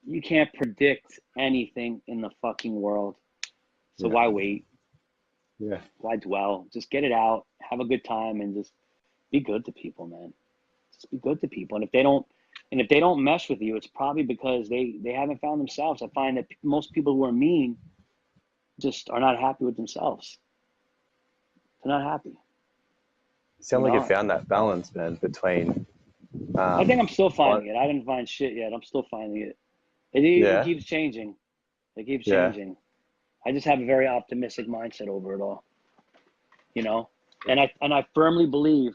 You can't predict anything in the fucking world. So yeah, why wait? yeah. Why dwell? Just get it out, have a good time, and just be good to people, man. Just be good to people. And if they don't mesh with you, it's probably because they haven't found themselves. I find that most people who are mean just are not happy with themselves. They're not happy. It You sounds like you know, found that balance, man, between I think um, I'm still one, finding it. I didn't find shit yet. I'm still finding it. It yeah, keeps changing. It keeps yeah, changing. I just have a very optimistic mindset over it all. You know, yeah, and I firmly believe,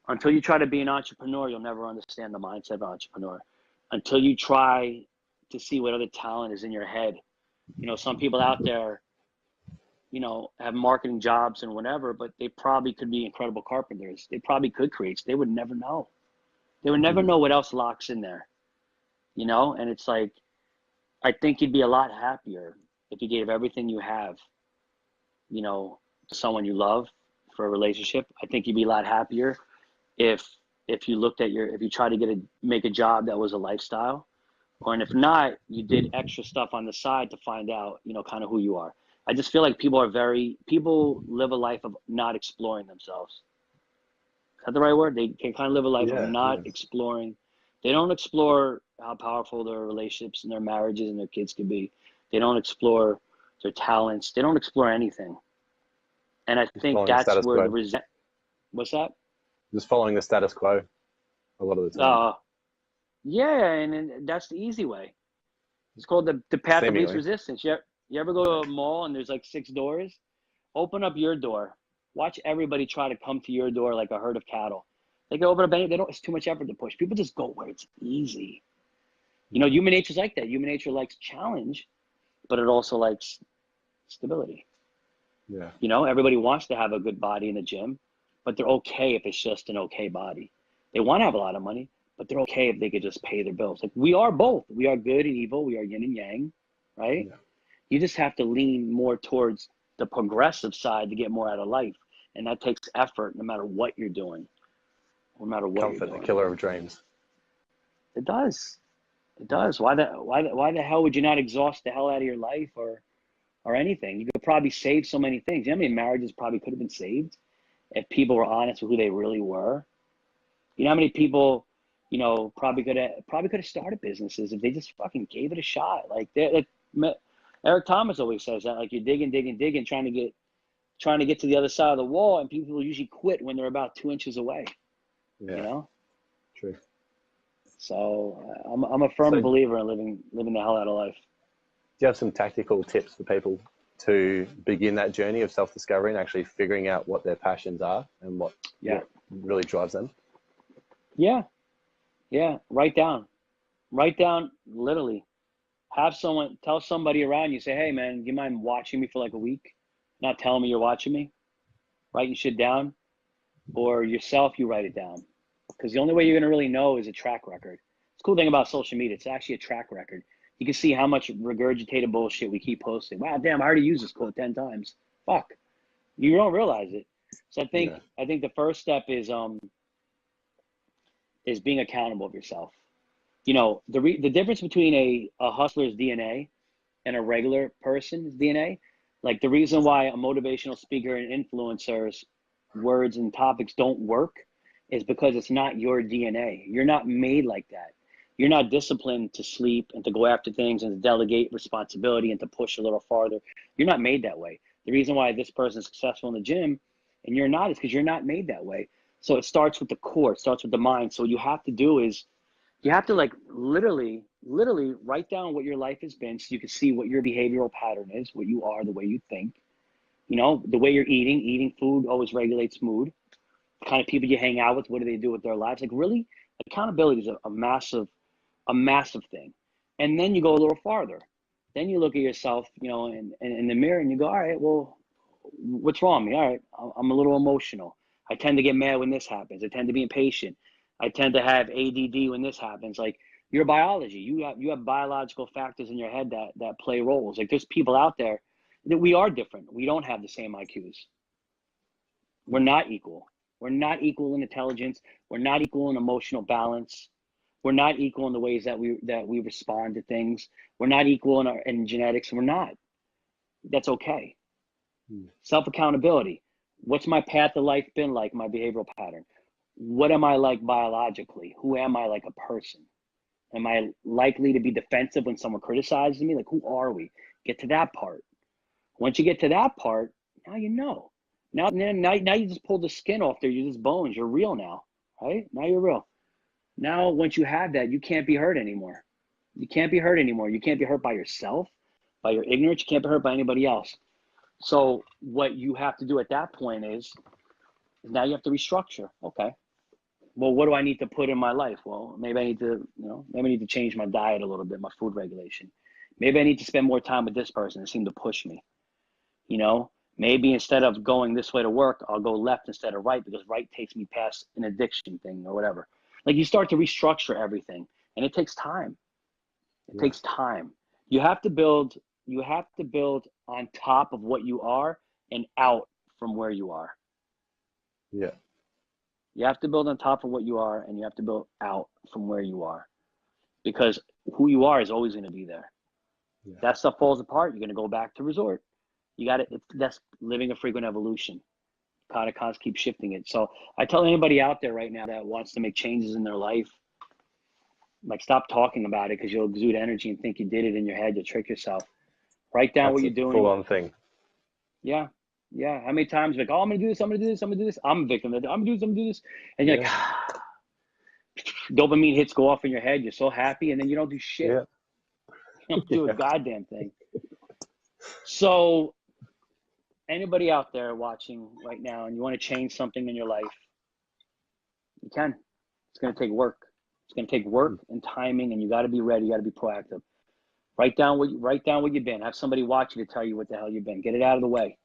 until you try to be an entrepreneur, you'll never understand the mindset of an entrepreneur. Until you try to see what other talent is in your head. Some people out there, have marketing jobs and whatever, but they probably could be incredible carpenters. They probably could create. They would never know. They would never mm, know what else locks in there. And it's like, I think you'd be a lot happier if you gave everything you have, to someone you love for a relationship. I think you'd be a lot happier if you looked at if you try to make a job that was a lifestyle, or and if not, you did extra stuff on the side to find out, kind of who you are. I just feel like people live a life of not exploring themselves. Is that the right word? They can kind of live a life of Yeah, not yeah. exploring. They don't explore how powerful their relationships and their marriages and their kids could be. They don't explore their talents. They don't explore anything. And I Just think following the that's status where quo. what's that? Just following the status quo a lot of the time, Uh, yeah, and that's the easy way. It's called the path of least seemingly. resistance. You ever go to a mall and there's like 6 doors? Open up your door. Watch everybody try to come to your door like a herd of cattle. They go open up any, they don't, it's too much effort to push. People just go where it's easy. Human nature's like that. Human nature likes challenge, but it also likes stability. Yeah. Everybody wants to have a good body in the gym, but they're okay if it's just an okay body. They want to have a lot of money, but they're okay if they could just pay their bills. Like we are both. We are good and evil. We are yin and yang, right? Yeah. You just have to lean more towards the progressive side to get more out of life. And that takes effort no matter what you're doing, no matter what you're Comfort, the doing. killer of dreams. It does. It does. Why the hell would you not exhaust the hell out of your life or anything? You could probably save so many things. You know how many marriages probably could have been saved if people were honest with who they really were? You know how many people, probably could have started businesses if they just fucking gave it a shot. Like Eric Thomas always says that, like you're digging, trying to get to the other side of the wall, and people usually quit when they're about 2 inches away. Yeah. True. So I'm a firm So do believer in living the hell out of life. you have some tactical tips for people to begin that journey of self-discovery and actually figuring out what their passions are and what really drives them? Yeah. Write down literally. Tell somebody around you, say, hey man, do you mind watching me for like a week? Not telling me you're watching me. Writing shit down, or yourself, you write it down. Because the only way you're gonna really know is a track record. The cool thing about social media, it's actually a track record. You can see how much regurgitated bullshit we keep posting. Wow, damn, I already used this quote 10 times. Fuck. You don't realize it. So I think the first step is being accountable of yourself. The difference between a hustler's DNA and a regular person's DNA, like the reason why a motivational speaker and influencer's words and topics don't work is because it's not your DNA. You're not made like that. You're not disciplined to sleep and to go after things and to delegate responsibility and to push a little farther. You're not made that way. The reason why this person is successful in the gym and you're not is because you're not made that way. So it starts with the core, it starts with the mind. So what you have to do is you have to like literally write down what your life has been so you can see what your behavioral pattern is, what you are, the way you think, the way you're eating food always regulates mood. The kind of people you hang out with, what do they do with their lives? Like really, accountability is a massive thing. And then you go a little farther. Then you look at yourself, in the mirror and you go, all right, well, what's wrong with me? All right, I'm a little emotional. I tend to get mad when this happens. I tend to be impatient. I tend to have ADD when this happens. Like your biology, you have biological factors in your head that play roles. Like there's people out there that we are different. We don't have the same IQs. We're not equal. We're not equal in intelligence. We're not equal in emotional balance. We're not equal in the ways that we respond to things. We're not equal in genetics. We're not. That's okay. Self-accountability. What's my path of life been like, my behavioral pattern? What am I like biologically? Who am I like a person? Am I likely to be defensive when someone criticizes me? Like, who are we? Get to that part. Once you get to that part, now you know. Now you just pulled the skin off there. You're just bones. You're real now, right? Now you're real. Now, once you have that, you can't be hurt anymore. You can't be hurt anymore. You can't be hurt by yourself, by your ignorance. You can't be hurt by anybody else. So what you have to do at that point is now you have to restructure. Okay. Well, what do I need to put in my life? Well, maybe I need to change my diet a little bit, my food regulation. Maybe I need to spend more time with this person that seemed to push me. Maybe instead of going this way to work, I'll go left instead of right because right takes me past an addiction thing or whatever. Like you start to restructure everything and it takes time. It takes time. You have to build on top of what you are and out from where you are. Yeah. You have to build on top of what you are, and you have to build out from where you are, because who you are is always going to be there. Yeah. That stuff falls apart, you're going to go back to resort. You got to, that's living a frequent evolution. Gotta constantly keep shifting it. So I tell anybody out there right now that wants to make changes in their life, like, stop talking about it, because you'll exude energy and think you did it in your head. You'll trick yourself. Write down what That's you're a doing. full-on thing. Yeah. Yeah. How many times, like, oh, I'm going to do this, I'm going to do this, I'm going to do this. I'm a victim of it. I'm going to do this, I'm going to do this. And you're like, dopamine hits go off in your head. You're so happy, and then you don't do shit. Yeah. You don't do a goddamn thing. So anybody out there watching right now and you want to change something in your life, you can. It's going to take work. It's going to take work and timing, and you got to be ready. You got to be proactive. Write down what you've been. Have somebody watch you to tell you what the hell you've been. Get it out of the way,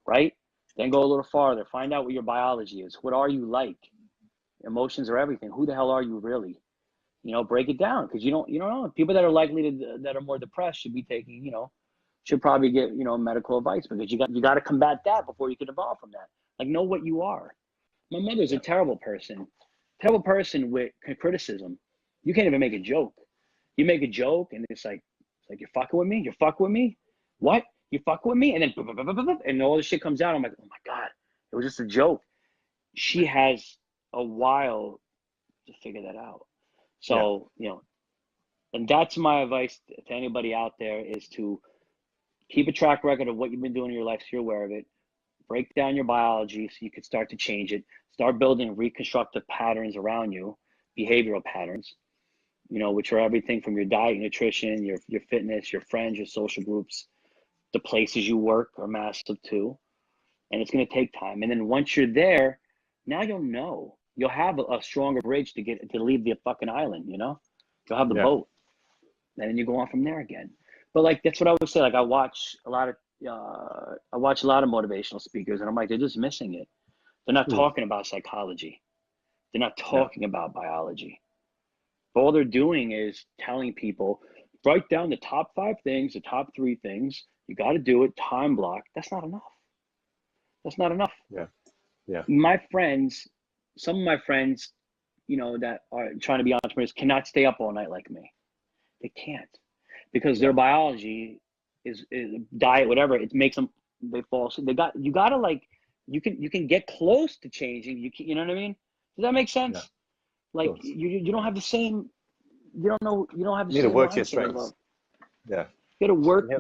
right? Then go a little farther. Find out what your biology is. What are you like? Emotions are everything. Who the hell are you really? You know, break it down, because you don't know. People that are that are more depressed should be taking, should probably get, medical advice, because you got to combat that before you can evolve from that. Like, know what you are. My mother's a terrible person with criticism. You can't even make a joke. You make a joke and it's like you're fucking with me. You're fucking with me. What? You fucking with me? And then and all this shit comes out. I'm like, oh my God, it was just a joke. She has a while to figure that out. So, and that's my advice to anybody out there, is to keep a track record of what you've been doing in your life so you're aware of it. Break down your biology so you can start to change it. Start building reconstructive patterns around you, behavioral patterns, which are everything from your diet, nutrition, your fitness, your friends, your social groups. The places you work are massive too. And it's going to take time. And then once you're there, now you'll know. You'll have a stronger bridge to leave the fucking island, You'll have the boat. And then you go on from there again. But like, that's what I always say. Like, I watch a lot of motivational speakers, and I'm like, they're just missing it. They're not talking about psychology. They're not talking about biology. All they're doing is telling people, write down the top 5 things, the top 3 things. You got to do it, time block. That's not enough. That's not enough. Yeah. Yeah. Some of my friends, that are trying to be entrepreneurs, cannot stay up all night like me. They can't, because their biology is diet, whatever. It makes them, they fall asleep. You gotta, like, you can get close to changing. You know what I mean? Does that make sense? Yeah. Like, you don't have the same, you don't have the You need same to work your mindset strengths. Yeah. You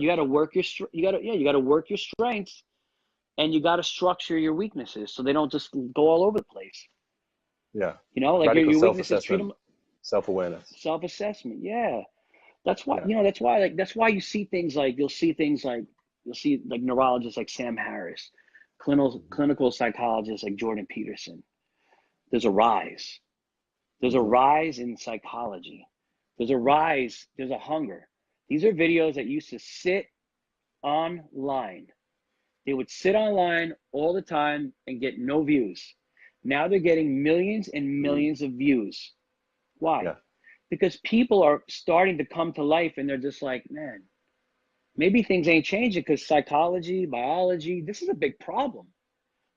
gotta work your strengths, and you gotta structure your weaknesses so they don't just go all over the place. Yeah. Like, Radical your weaknesses, treat self-assessment, them, self-awareness. self-assessment. Yeah. That's why, that's why you see things like, you'll see neurologists like Sam Harris, clinical psychologists like Jordan Peterson. There's a rise. There's a rise in psychology. There's a hunger. These are videos that used to sit online. They would sit online all the time and get no views. Now they're getting millions and millions of views. Why? Yeah. Because people are starting to come to life, and they're just like, man, maybe things ain't changing, because psychology, biology, this is a big problem.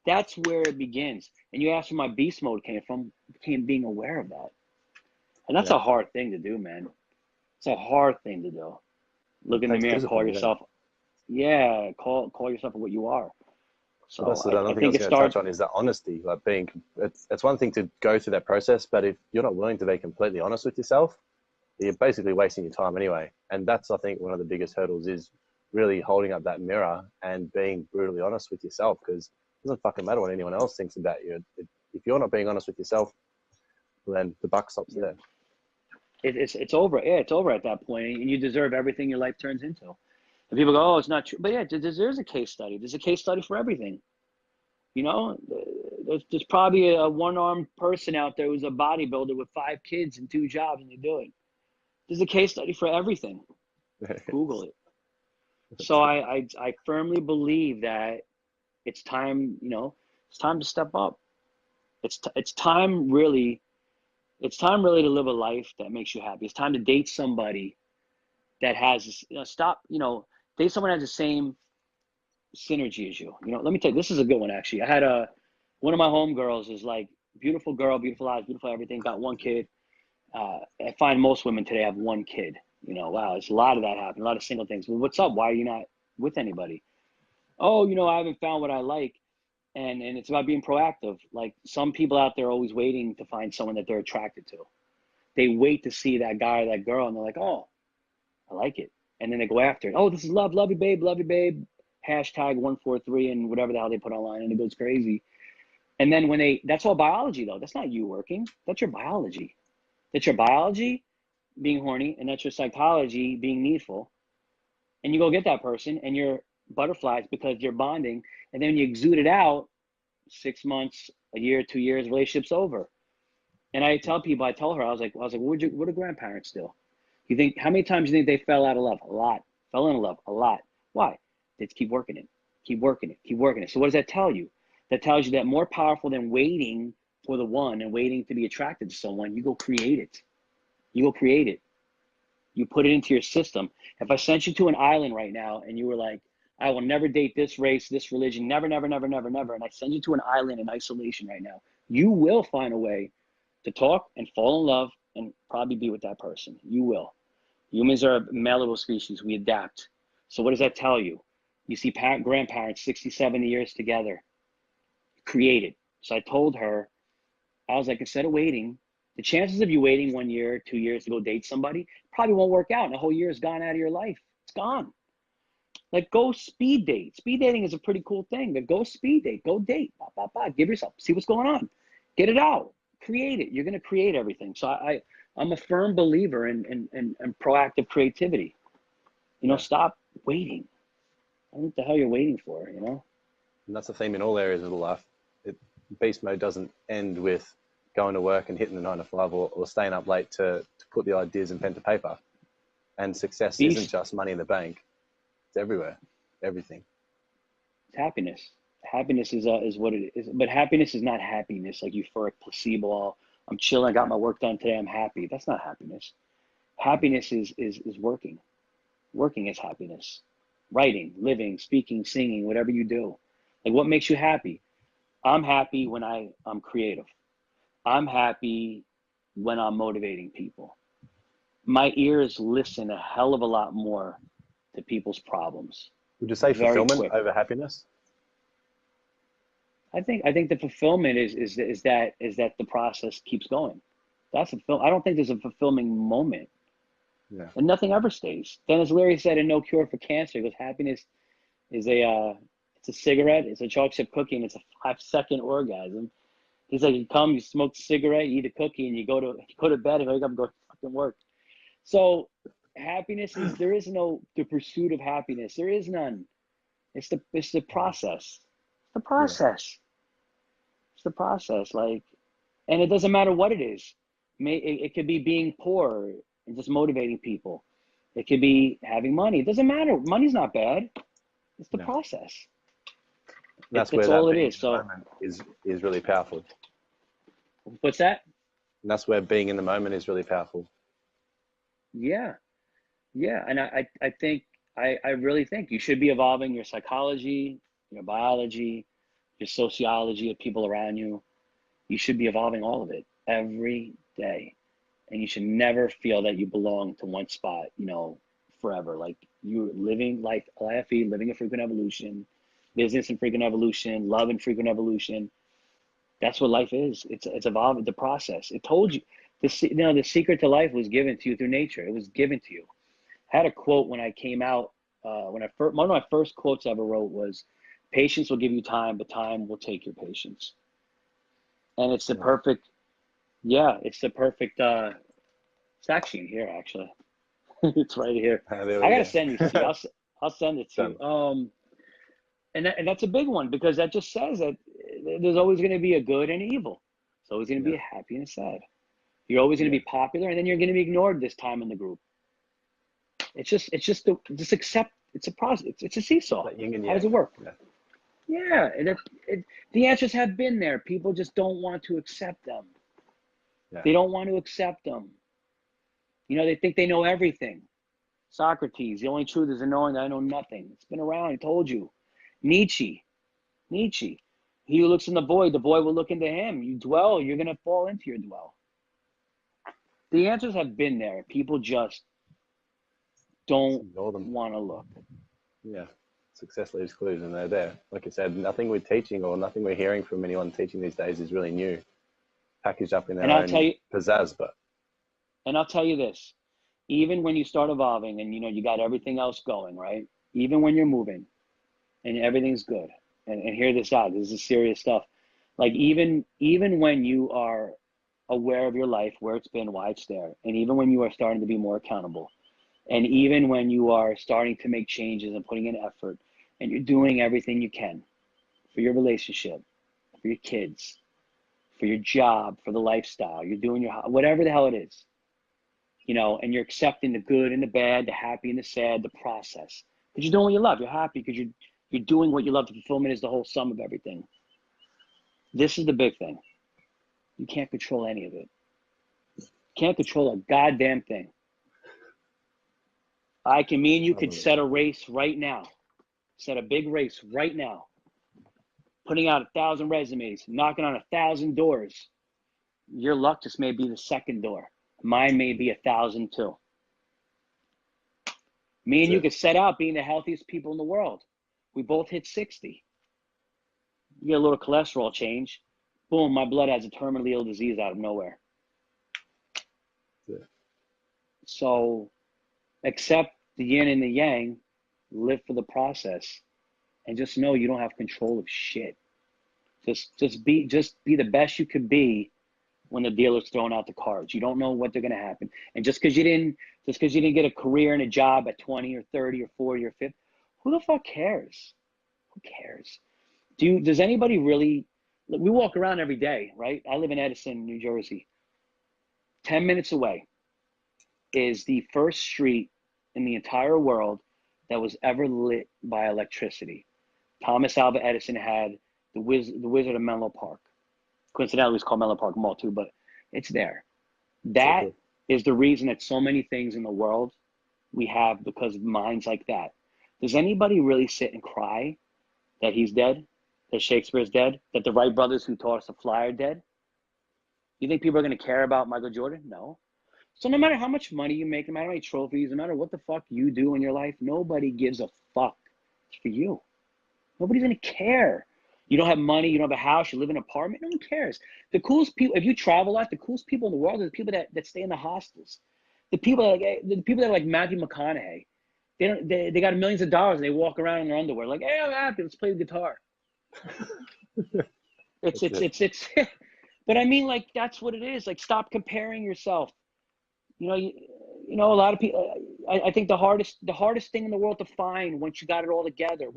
That's where it begins. And you asked where my beast mode came from, being aware of that. And that's a hard thing to do, man. It's a hard thing to do. Look in the mirror and call yourself, call yourself what you are. So that's another thing I was going to touch on, is that honesty. Like, it's one thing to go through that process, but if you're not willing to be completely honest with yourself, you're basically wasting your time anyway. And that's, I think, one of the biggest hurdles, is really holding up that mirror and being brutally honest with yourself, because it doesn't fucking matter what anyone else thinks about you. If you're not being honest with yourself, then the buck stops there. It's over. Yeah, it's over at that point, and you deserve everything your life turns into. And people go, oh, it's not true. But yeah, there's a case study. There's a case study for everything. There's probably a one-armed person out there who's a bodybuilder with 5 kids and 2 jobs, and they do it. There's a case study for everything. Google it. So I firmly believe that it's time, it's time to step up. It's time really to live a life that makes you happy. It's time to date somebody that has, date someone that has the same synergy as you. Let me tell you, this is a good one, actually. I had one of my homegirls is like beautiful girl, beautiful eyes, beautiful everything, got one kid. I find most women today have one kid. You know, wow, there's a lot of that happening, a lot of single things. Well, what's up? Why are you not with anybody? Oh, you know, I haven't found what I like. And it's about being proactive. Like some people out there are always waiting to find someone that they're attracted to. They wait to see that guy or that girl and they're like, oh, I like it. And then they go after it. Oh, this is love. Love you, babe. Love you, babe. Hashtag 143 and whatever the hell they put online, and it goes crazy. And then that's all biology though. That's not you working. That's your biology. That's your biology being horny, and that's your psychology being needful. And you go get that person and you're butterflies because you're bonding. And then you exude it out 6 months, a year, 2 years, relationship's over. And I tell people, I tell her, I was like, what do grandparents do? You think, how many times do you think they fell out of love? A lot. Fell in love? A lot. Why? They just keep working it, keep working it, keep working it. So what does that tell you? That tells you that more powerful than waiting for the one and waiting to be attracted to someone, you go create it. You go create it. You put it into your system. If I sent you to an island right now and you were like, I will never date this race, this religion, never, never, never, never, never, and I send you to an island in isolation right now, you will find a way to talk and fall in love and probably be with that person. You will. Humans are a malleable species. We adapt. So what does that tell you? You see grandparents 60, 70 years together, created. So I told her, I was like, instead of waiting, the chances of you waiting 1 year, 2 years to go date somebody probably won't work out. And a whole year is gone out of your life. It's gone. Like go speed date. Speed dating is a pretty cool thing. But go speed date. Go date. Bah, bah, bah. Give yourself. See what's going on. Get it out. Create it. You're going to create everything. So I'm a firm believer in proactive creativity. You know, stop waiting. I don't know what the hell you're waiting for, you know? And that's the theme in all areas of life. Beast mode doesn't end with going to work and hitting the 9 to 5 or staying up late to put the ideas in pen to paper. And success isn't just money in the bank. It's everywhere, everything. It's happiness. Happiness is what it is. But happiness is not happiness, like euphoric placebo. I'm chilling, I got my work done today, I'm happy. That's not happiness. Happiness is working. Working is happiness. Writing, living, speaking, singing, whatever you do. Like what makes you happy? I'm happy when I'm creative. I'm happy when I'm motivating people. My ears listen a hell of a lot more to people's problems. Would you say fulfillment over happiness? I think the fulfillment is that the process keeps going. That's I don't think there's a fulfilling moment. Yeah. And nothing ever stays. Dennis Leary said in No Cure for Cancer, he goes, happiness is it's a cigarette, it's a chocolate chip cookie, and it's a 5-second orgasm. He's like, you come, you smoke a cigarette, you eat a cookie, and you go to bed and wake up and go to fucking work. So happiness is, there is no the pursuit of happiness. There is none. It's the process. It's the process. Yeah. It's the process. Like, and it doesn't matter what it is. It could be being poor and just motivating people. It could be having money. It doesn't matter. Money's not bad. It's the process. That's where all it is. So is really powerful. What's that? And that's where being in the moment is really powerful. Yeah. Yeah. And I think, I really think you should be evolving your psychology, your biology, your sociology of people around you. You should be evolving all of it every day. And you should never feel that you belong to one spot, you know, forever. Like you're living life, LIFE, living a frequent evolution, business and frequent evolution, love and frequent evolution. That's what life is. It's evolving, the process. It told you, the secret to life was given to you through nature. It was given to you. I had a quote when I came out, one of my first quotes I ever wrote was, patience will give you time, but time will take your patience. And it's the perfect, it's the perfect, it's actually in here, actually. It's right here. I gotta send you. I'll send it to you. And that's a big one, because that just says that there's always going to be a good and evil. It's always going to be a happy and a sad. You're always going to be popular, and then you're going to be ignored this time in the group. Just accept. It's a process. It's a seesaw. How does it work? Yeah. The answers have been there. People just don't want to accept them. Yeah. They don't want to accept them. You know, they think they know everything. Socrates, the only truth is in knowing that I know nothing. It's been around. I told you. Nietzsche, he He who looks in the void will look into him. You dwell, you're going to fall into your dwell. The answers have been there. People just don't want to look. Yeah. Success leaves clues, and they're there. Like you said, nothing we're teaching or nothing we're hearing from anyone teaching these days is really new, packaged up in their own pizzazz. And I'll tell you this, even when you start evolving and, you got everything else going, right? Even when you're moving and everything's good, and hear this out, this is serious stuff. Like even when you are aware of your life, where it's been, why it's there, and even when you are starting to be more accountable, and even when you are starting to make changes and putting in effort, and you're doing everything you can for your relationship, for your kids, for your job, for the lifestyle, you're doing whatever the hell it is, and you're accepting the good and the bad, the happy and the sad, the process. Because you're doing what you love. You're happy because you're doing what you love. The fulfillment is the whole sum of everything. This is the big thing. You can't control any of it. You can't control a goddamn thing. Me and you could set a race right now. Set a big race right now. Putting out 1,000 resumes, knocking on 1,000 doors. Your luck just may be the second door. Mine may be 1,000 too. Me and you could set out being the healthiest people in the world. We both hit 60. You get a little cholesterol change. Boom, my blood has a terminally ill disease out of nowhere. Yeah. So accept the yin and the yang, live for the process, and just know you don't have control of shit. Just be the best you could be when the dealer's throwing out the cards. You don't know what they're going to happen. And just because you didn't get a career and a job at 20 or 30 or 40 or 50, who the fuck cares? Who cares? Does anybody really? We walk around every day, right? I live in Edison, New Jersey. 10 minutes away is the first street in the entire world that was ever lit by electricity. Thomas Alva Edison had the Wizard of Menlo Park. Coincidentally, it's called Menlo Park Mall too, but it's there. That is the reason that so many things in the world we have, because of minds like that. Does anybody really sit and cry that he's dead, that Shakespeare's dead, that the Wright brothers who taught us to fly are dead? You think people are going to care about Michael Jordan? No. So no matter how much money you make, no matter how many trophies, no matter what the fuck you do in your life, nobody gives a fuck. It's for you. Nobody's going to care. You don't have money, you don't have a house, you live in an apartment, no one cares. The coolest people, if you travel a lot, the coolest people in the world are the people that stay in the hostels. The people that are like Matthew McConaughey. They got millions of dollars and they walk around in their underwear like, hey, I'm happy, let's play the guitar. It's but I mean, like, that's what it is. Like, stop comparing yourself. A lot of people, I think the hardest thing in the world to find once you got it all together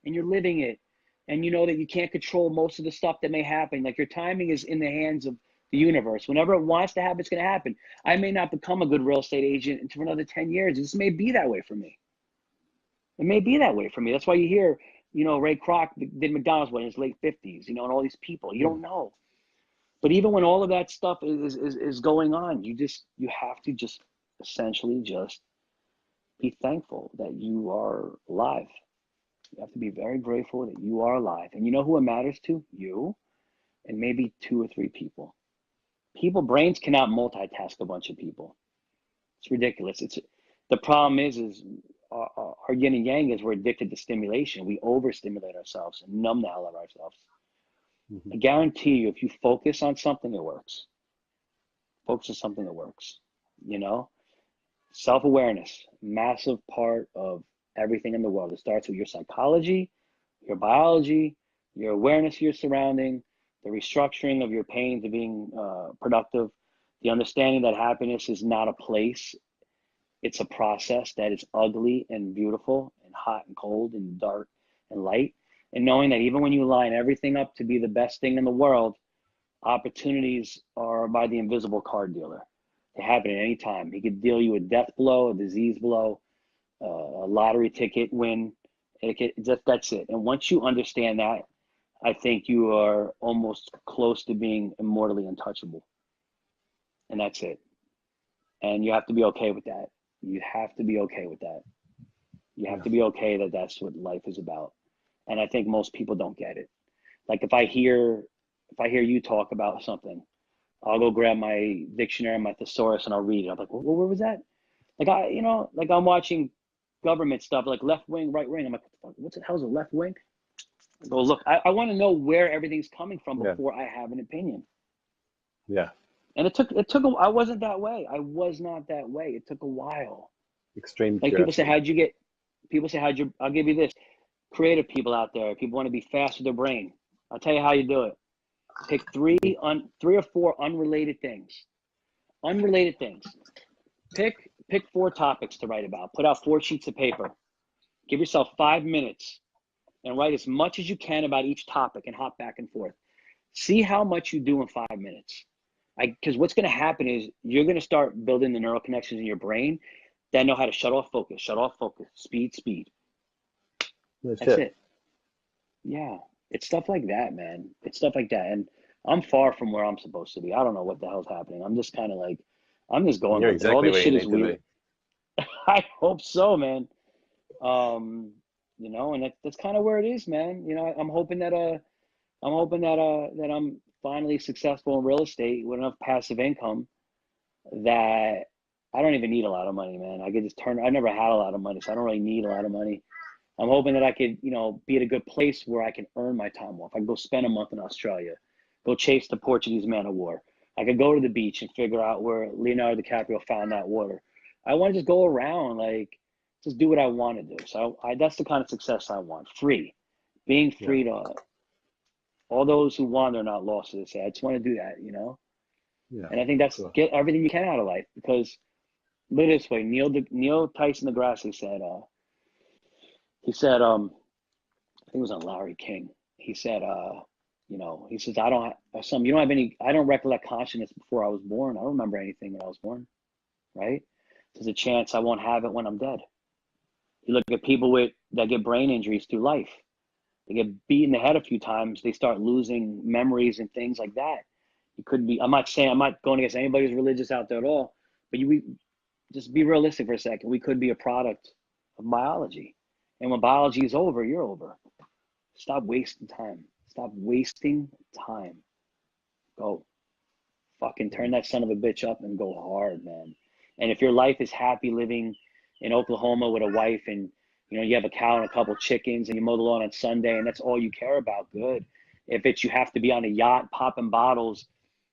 and you're living it, and you know that you can't control most of the stuff that may happen. Like, your timing is in the hands of the universe. Whenever it wants to happen, it's going to happen. I may not become a good real estate agent until another 10 years. This may be that way for me. It may be that way for me. That's why you hear, Ray Kroc did McDonald's in his late 50s, and all these people. You don't know. But even when all of that stuff is going on, you have to just essentially just be thankful that you are alive. You have to be very grateful that you are alive. And you know who it matters to? You and maybe 2 or 3 people. Brains cannot multitask a bunch of people. It's ridiculous. The problem is our yin and yang is we're addicted to stimulation. We overstimulate ourselves and numb the hell out of ourselves. I guarantee you, if you focus on something, it works. Focus on something that works. Self-awareness, massive part of everything in the world. It starts with your psychology, your biology, your awareness of your surrounding, the restructuring of your pain to being productive, the understanding that happiness is not a place. It's a process that is ugly and beautiful and hot and cold and dark and light. And knowing that even when you line everything up to be the best thing in the world, opportunities are by the invisible card dealer. They happen at any time. He could deal you a death blow, a disease blow, a lottery ticket win. That's it. And once you understand that, I think you are almost close to being immortally untouchable. And that's it. And you have to be okay with that. You have to be okay with that. You have to be okay that that's what life is about. And I think most people don't get it. Like if I hear you talk about something, I'll go grab my dictionary, my thesaurus, and I'll read it. I'm like, well, where was that? Like like I'm watching government stuff, like left wing, right wing. I'm like, what the hell's a left wing? I go look. I want to know where everything's coming from before I have an opinion. Yeah. And it took. I wasn't that way. I was not that way. It took a while. Extreme Like curiosity. people say, I'll give you this. Creative people out there. People want to be fast with their brain. I'll tell you how you do it. Pick three or four unrelated things. Unrelated things. Pick 4 topics to write about. Put out 4 sheets of paper. Give yourself 5 minutes and write as much as you can about each topic and hop back and forth. See how much you do in 5 minutes. Because what's going to happen is you're going to start building the neural connections in your brain that know how to shut off focus, speed. That's it. Yeah. It's stuff like that, man. It's stuff like that. And I'm far from where I'm supposed to be. I don't know what the hell's happening. I'm just kind of like, I'm just going. You're with exactly all this where shit you is need to weird. I hope so, man. And that's kind of where it is, man. I'm hoping that that I'm finally successful in real estate with enough passive income that I don't even need a lot of money, man. I never had a lot of money, so I don't really need a lot of money. I'm hoping that I could, be at a good place where I can earn my time off. I can go spend a month in Australia, go chase the Portuguese man of war. I could go to the beach and figure out where Leonardo DiCaprio found that water. I want to just go around, like, just do what I want to do. So that's the kind of success I want. Free, being free to all those who wander are not lost, as they say. I just want to do that, Yeah. And I think that's get everything you can out of life, because look this way, Neil Tyson deGrasse said, I think it was on Larry King. He said, he says, I don't recollect consciousness before I was born. I don't remember anything when I was born, right? There's a chance I won't have it when I'm dead. You look at people that get brain injuries through life. They get beat in the head a few times. They start losing memories and things like that. You could be, I'm not going against anybody who's religious out there at all, but we just be realistic for a second. We could be a product of biology. And when biology is over, you're over. Stop wasting time. Stop wasting time. Go. Fucking turn that son of a bitch up and go hard, man. And if your life is happy living in Oklahoma with a wife and you have a cow and a couple chickens and you mow the lawn on Sunday and that's all you care about, good. If it's you have to be on a yacht popping bottles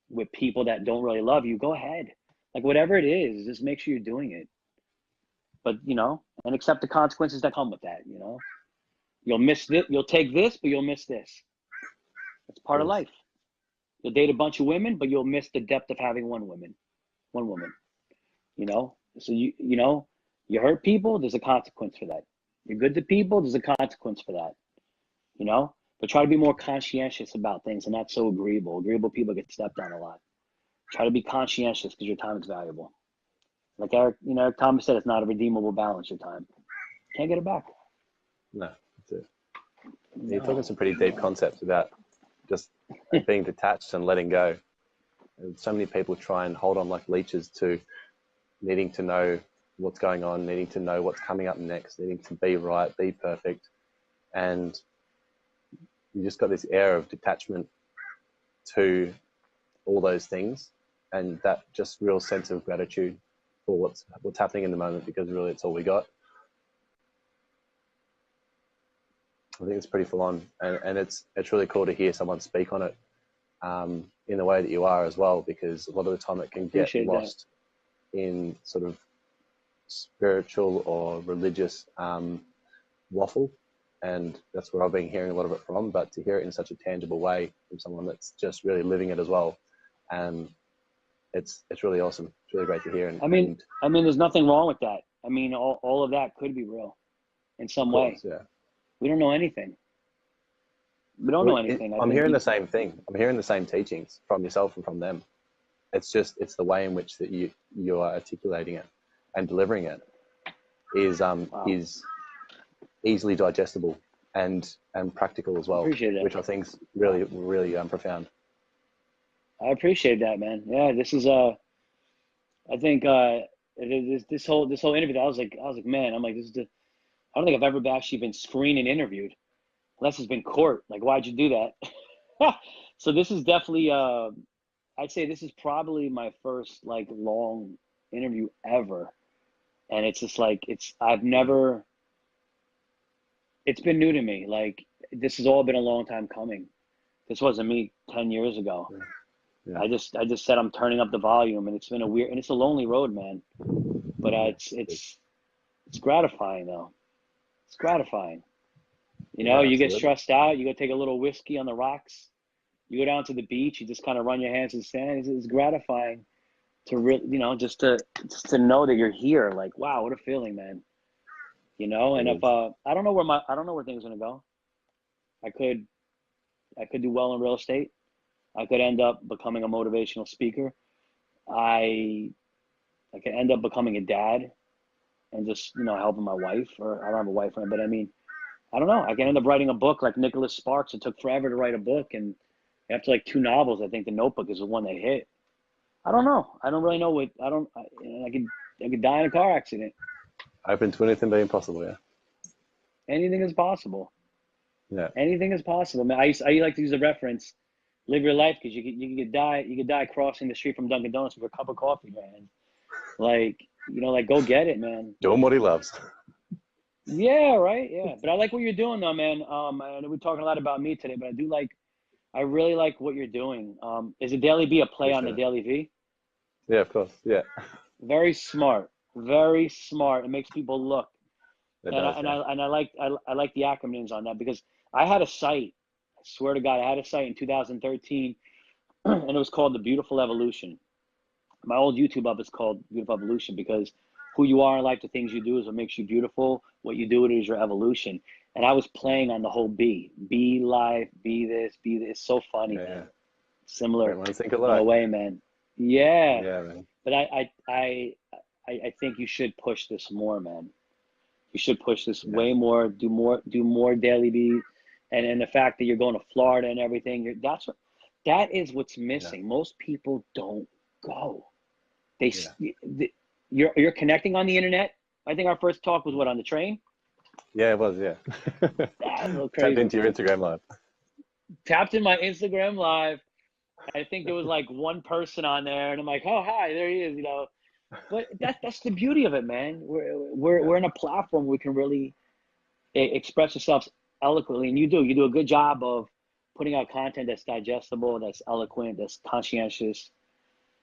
with people that don't really love you, go ahead. Like whatever it is, just make sure you're doing it. But and accept the consequences that come with that. You'll miss this, you'll take this, but you'll miss this. It's part of life. You'll date a bunch of women, but you'll miss the depth of having one woman. So you hurt people, there's a consequence for that. You're good to people, there's a consequence for that. But try to be more conscientious about things and not so agreeable. Agreeable people get stepped on a lot. Try to be conscientious because your time is valuable. Like Eric Thomas said, it's not a redeemable balance, your time. Can't get it back. No, that's it. You're talking some pretty deep concepts about just being detached and letting go. And so many people try and hold on like leeches to needing to know what's going on, needing to know what's coming up next, needing to be right, be perfect. And you just got this air of detachment to all those things, and that just real sense of gratitude for what's happening in the moment, because really it's all we got. I think it's pretty full on, and it's really cool to hear someone speak on it in the way that you are as well, because a lot of the time it can get lost in sort of spiritual or religious waffle, and that's where I've been hearing a lot of it from. But to hear it in such a tangible way from someone that's just really living it as well, and it's really awesome. It's really great to hear. And I mean, there's nothing wrong with that. I mean, all of that could be real in some way. Yeah. We don't know anything. We don't know anything. I'm hearing the same thing. I'm hearing the same teachings from yourself and from them. It's the way in which that you are articulating it and delivering it is easily digestible and practical as well, which I think is really, really profound. I appreciate that, man. Yeah, this is I think this whole interview, I was like, man, I'm like, I don't think I've ever actually been screened and interviewed, unless it's been court. Like, why'd you do that? So this is definitely, I'd say this is probably my first like long interview ever. And it's just like, I've never, it's been new to me. Like this has all been a long time coming. This wasn't me 10 years ago. Yeah. I just said I'm turning up the volume, and it's been a weird, and it's a lonely road, man. But it's gratifying though. It's gratifying. You know, Yeah, you get absolutely. stressed out, you go take a little whiskey on the rocks, you go down to the beach, you just kind of run your hands in the sand. It's gratifying to really, you know, just to know that you're here. Like, wow, what a feeling, man. You know, It and if is. I don't know where things are gonna go. I could I could do well in real estate. I could end up becoming a motivational speaker. I I could end up becoming a dad and just, you know, helping my wife, or I don't have a wife, but I mean, I don't know. I can end up writing a book like Nicholas Sparks. It took forever to write a book, and after like two novels, I think The Notebook is the one that hit. I don't know. I don't really know what I don't. I could die in a car accident. Open to anything being possible, yeah. Anything is possible. Yeah. Anything is possible. Man, I like to use a reference. Live your life, because you could die crossing the street from Dunkin' Donuts with a cup of coffee, man. Like, you know, like go get it, man. Doing what he loves. Yeah, right. Yeah, but I like what you're doing, though, man. I know we're talking a lot about me today, but I really like what you're doing. Is a Daily B a play on the Appreciate it. Daily V? Yeah, of course. Yeah. Very smart. Very smart. It makes people look. It And does, yeah. I like the acronyms on that, because I had a site. I swear to God, I had a site in 2013, and it was called The Beautiful Evolution. My old YouTube up is called Beautiful Evolution, because who you are in life, the things you do is what makes you beautiful. What you do, it is your evolution. And I was Yeah. playing on the whole be life, be this, be this. It's so funny, Yeah, yeah. man. Similar Great minds think in a alike. way, man. Yeah, Yeah, man. but I think you should push this more, man. You should push this Yeah. way more. Do more daily beat, and the fact that you're going to Florida and everything. That is what's Yeah. missing. Most people don't go. They, Yeah. you're connecting on the internet. I think our first talk was what, on the train. Yeah, it was, yeah. That's a little Tapped crazy. into your Instagram live. Tapped in my Instagram live. I think there was like one person on there, and I'm like, oh hi, there he is. You know, but that's the beauty of it, man. Yeah. We're in a platform where we can really express yourselves eloquently, and you do a good job of putting out content that's digestible, that's eloquent, that's conscientious.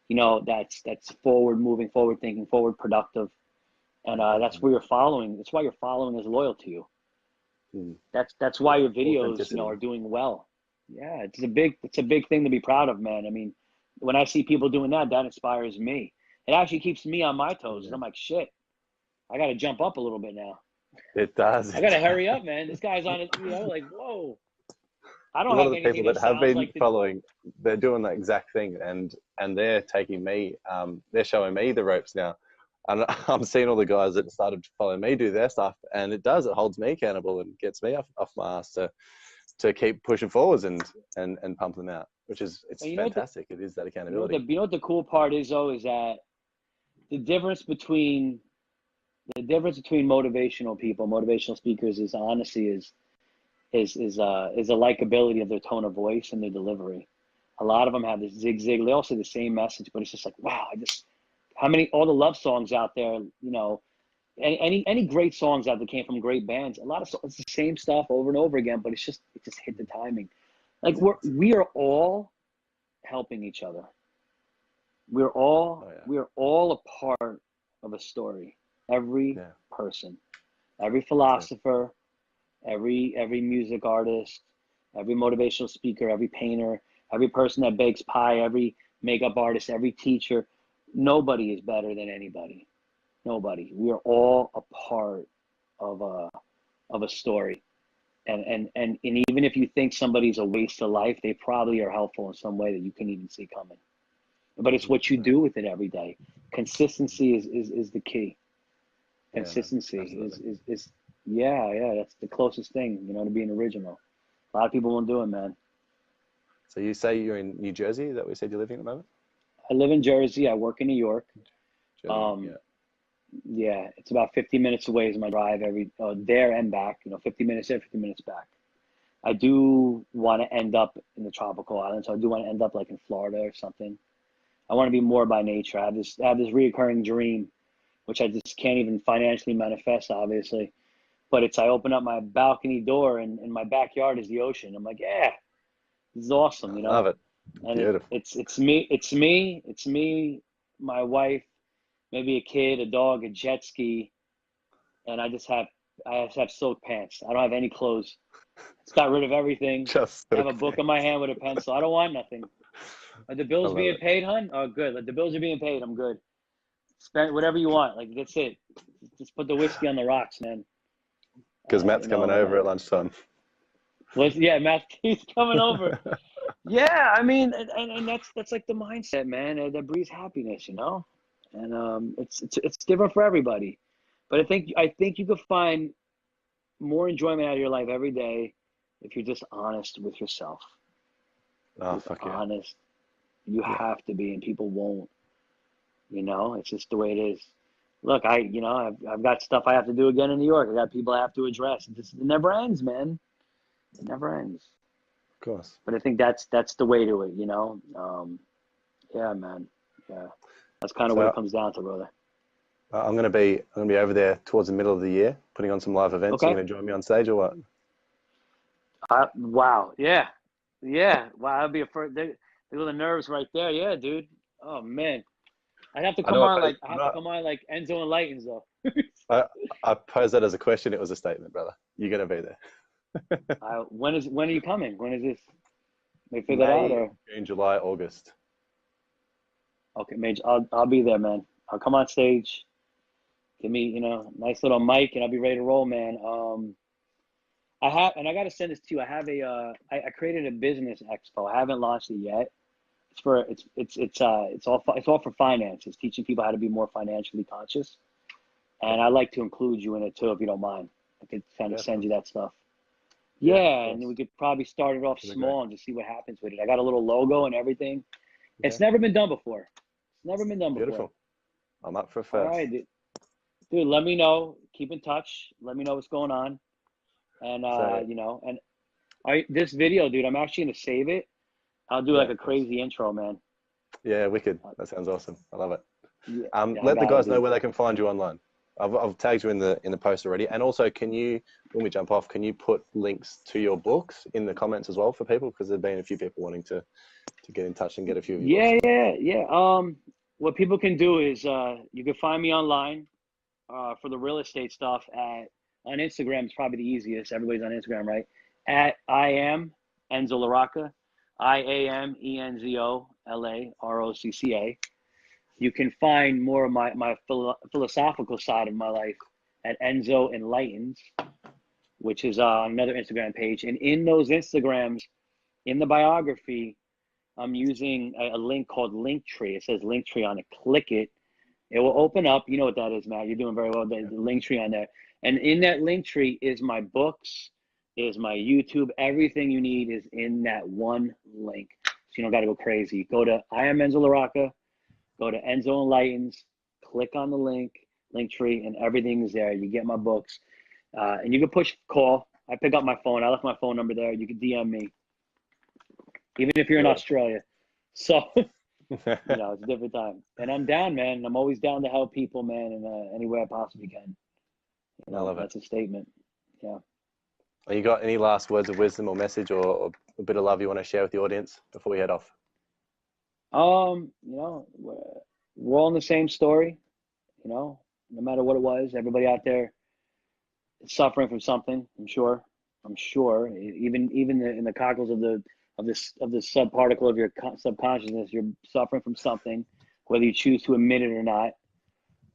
You know, that's forward moving, forward thinking, forward productive, and that's Definitely. where you're following. That's why your following is loyal to you. Mm. That's why Yeah. your videos, you know, Authenticity. are doing well. Yeah, it's a big thing to be proud of, man. I mean, when I see people doing that, that inspires me. It actually keeps me on my toes. Yeah. I'm like, shit, I got to jump up a little bit now. It does. I It got to hurry does. up, man. This guy's on it, you know, like, whoa. I A don't lot have of the anything people that that have sounds been like the. following, they're doing the exact thing, and they're taking me, they're showing me the ropes now, and I'm seeing all the guys that started following me do their stuff, and it holds me accountable and gets me off my ass to keep pushing forwards and pump them out, which is it's And fantastic. It is that accountability. you know what the cool part is though, is that the difference between motivational people, motivational speakers, is honestly is the likability of their tone of voice and their delivery. A lot of them have this zig zig. They all say the same message, but it's just like, wow, how many, all the love songs out there, you know, any great songs out that came from great bands. A lot of songs, it's the same stuff over and over again, but it just hit the timing. Like we are all helping each other. Oh yeah. We are all a part of a story. Every Yeah. person, every That's it. philosopher, every music artist, every motivational speaker, every painter, every person that bakes pie, every makeup artist, every teacher. Nobody is better than anybody. Nobody. We are all a part of a story. And even if you think somebody's a waste of life, they probably are helpful in some way that you can even see coming. But it's what you 100%. do with it every day. Consistency is the key. Yeah, man. Consistency Absolutely. is yeah, that's the closest thing, you know, to being original. A lot of people won't do it, man. So you say you're in New Jersey? That we said you're living at the moment? I live in Jersey. I work in New York. Jersey. Um, Yeah. yeah, it's about 50 minutes away is my drive every there and back. You know, 50 minutes there, 50 minutes back. I do want to end up in the tropical islands. So I do want to end up like in Florida or something. I want to be more by nature. I have this reoccurring dream, which I just can't even financially manifest, obviously. But it's I open up my balcony door and my backyard is the ocean. I'm like, yeah, this is awesome, I you love know. it. And Beautiful. it's me, my wife, maybe a kid, a dog, a jet ski, and I just have silk pants. I don't have any clothes. It's got rid of everything. Just I so have a book in my hand with a pencil. I don't want nothing. Are the I bills love being it. paid, hun? Oh, good. Like, the bills are being paid. I'm good. Spend whatever you want. Like, that's it. Just put the whiskey on the rocks, man. Because Matt's You coming know, over at lunchtime. yeah, Matt, he's coming over. Yeah, I mean, and that's like the mindset, man, that breeds happiness, you know. And it's different for everybody, but I think you could find more enjoyment out of your life every day if you're just honest with yourself. Oh, Just fuck yeah. honest. You Yeah. have to be, and people won't. You know, it's just the way it is. Look, I've got stuff I have to do again in New York. I got people I have to address. It never ends, man. It never ends. Of course. But I think that's the way to it, you know. Yeah, man. Yeah, that's kind of what it So comes down to, brother. I'm gonna be over there towards the middle of the year, putting on some live events. You Okay. gonna join me on stage or what? Wow. Yeah. Yeah. Wow. That'd be a first. There go the nerves right there. Yeah, dude. Oh man. I know. I have to come on like Enzo and Lightens though. I, I posed that as a question. It was a statement, brother. You're gonna be there. When are you coming? When is this? They figure it out May, or June, July, August. okay, Mage. I'll be there, man. I'll come on stage. Give me, nice little mic, and I'll be ready to roll, man. I got to send this to you. I have I created a business expo. I haven't launched it yet. It's all for finance. It's teaching people how to be more financially conscious, and I like to include you in it too, if you don't mind. I could kind of send Definitely. you that stuff. Yeah, of Yeah, and then course. we could probably start it off That'd be great. small and just see what happens with it. I got a little logo and everything. It's Okay. never been done before. It's never been done before. Beautiful. I'm up for a All first. right, dude. Let me know. Keep in touch. Let me know what's going on. And So this video, dude, I'm actually gonna save it. I'll do yeah, like a of course. crazy intro, man. Yeah, wicked. Uh, That sounds awesome. I love it. Yeah, yeah, I Let the got it, guys know dude. where they can find you online. I've tagged you in the post already. And also, can you, when we jump off, can you put links to your books in the comments as well for people? Because there've been a few people wanting to get in touch and get a few of your books Yeah, as well. yeah, yeah. What people can do is you can find me online for the real estate stuff on Instagram. It's probably the easiest. Everybody's on Instagram, right? At I am Enzo LaRocca, IAMENZO LAROCCA. You can find more of my philosophical side of my life at Enzo Enlightens, which is another Instagram page. And in those Instagrams, in the biography, I'm using a link called Linktree. It says Linktree on it. Click it. It will open up. You know what that is, Matt. You're doing very well. The Linktree on there. And in that Linktree is my books, is my YouTube. Everything you need is in that one link. So you don't got to go crazy. Go to I am Enzo LaRocca. Go to Enzo Enlightens. Click on the Linktree, and everything is there. You get my books. And you can push call. I pick up my phone. I left my phone number there. You can DM me, even if you're in Beautiful. Australia. So, it's a different time. And I'm down, man. I'm always down to help people, man, in any way I possibly can. I love it. That's a statement. Yeah. You got any last words of wisdom or message or a bit of love you want to share with the audience before we head off? We're all in the same story, no matter what it was. Everybody out there is suffering from something, I'm sure. Even in the cockles of the subparticle of your subconsciousness, you're suffering from something, whether you choose to admit it or not.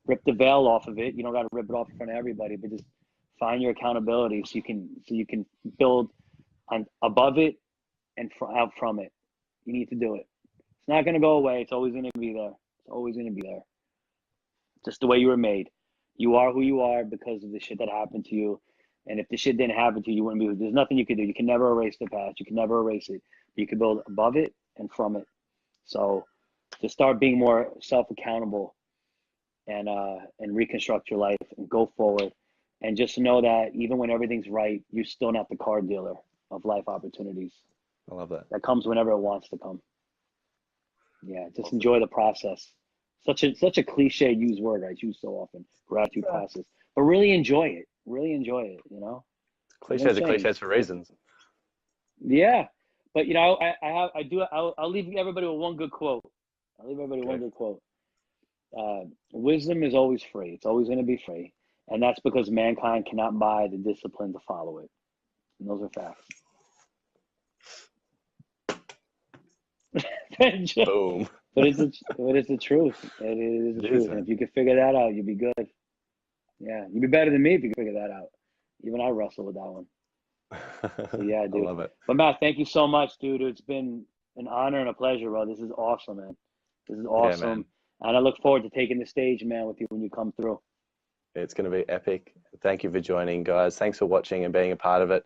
Rip the veil off of it. You don't got to rip it off in front of everybody, but just find your accountability so you can build on above it and out from it. You need to do it. It's not going to go away. It's always going to be there. It's always going to be there. Just the way you were made. You are who you are because of the shit that happened to you. And if the shit didn't happen to you, you wouldn't be. There's nothing you can do. You can never erase the past. You can never erase it. But you can build above it and from it. So just start being more self-accountable and reconstruct your life and go forward. And just know that even when everything's right, you're still not the car dealer. of life opportunities I love that. that comes whenever it wants to come. Yeah, just Awesome. enjoy the process. Such a cliche used word, right? Used so often. Gratitude process, but really enjoy it. Really enjoy it. You know, like I'm Cliches are saying, cliches for reasons. yeah. But you know, I'll leave everybody with one good quote. I'll leave everybody with one Okay. good quote. Wisdom is always free. It's always going to be free, and that's because mankind cannot buy the discipline to follow it. And those are facts. Boom. But it's the truth. It is the It is, truth. And man. if you can figure that out, you'll be good. Yeah, you'd be better than me if you could figure that out. Even I wrestle with that one. So yeah, I dude. love it. But Matt, thank you so much, dude. It's been an honor and a pleasure, bro. This is awesome, man. This is Yeah, awesome. man. And I look forward to taking the stage, man, with you when you come through. It's going to be epic. Thank you for joining, guys. Thanks for watching and being a part of it.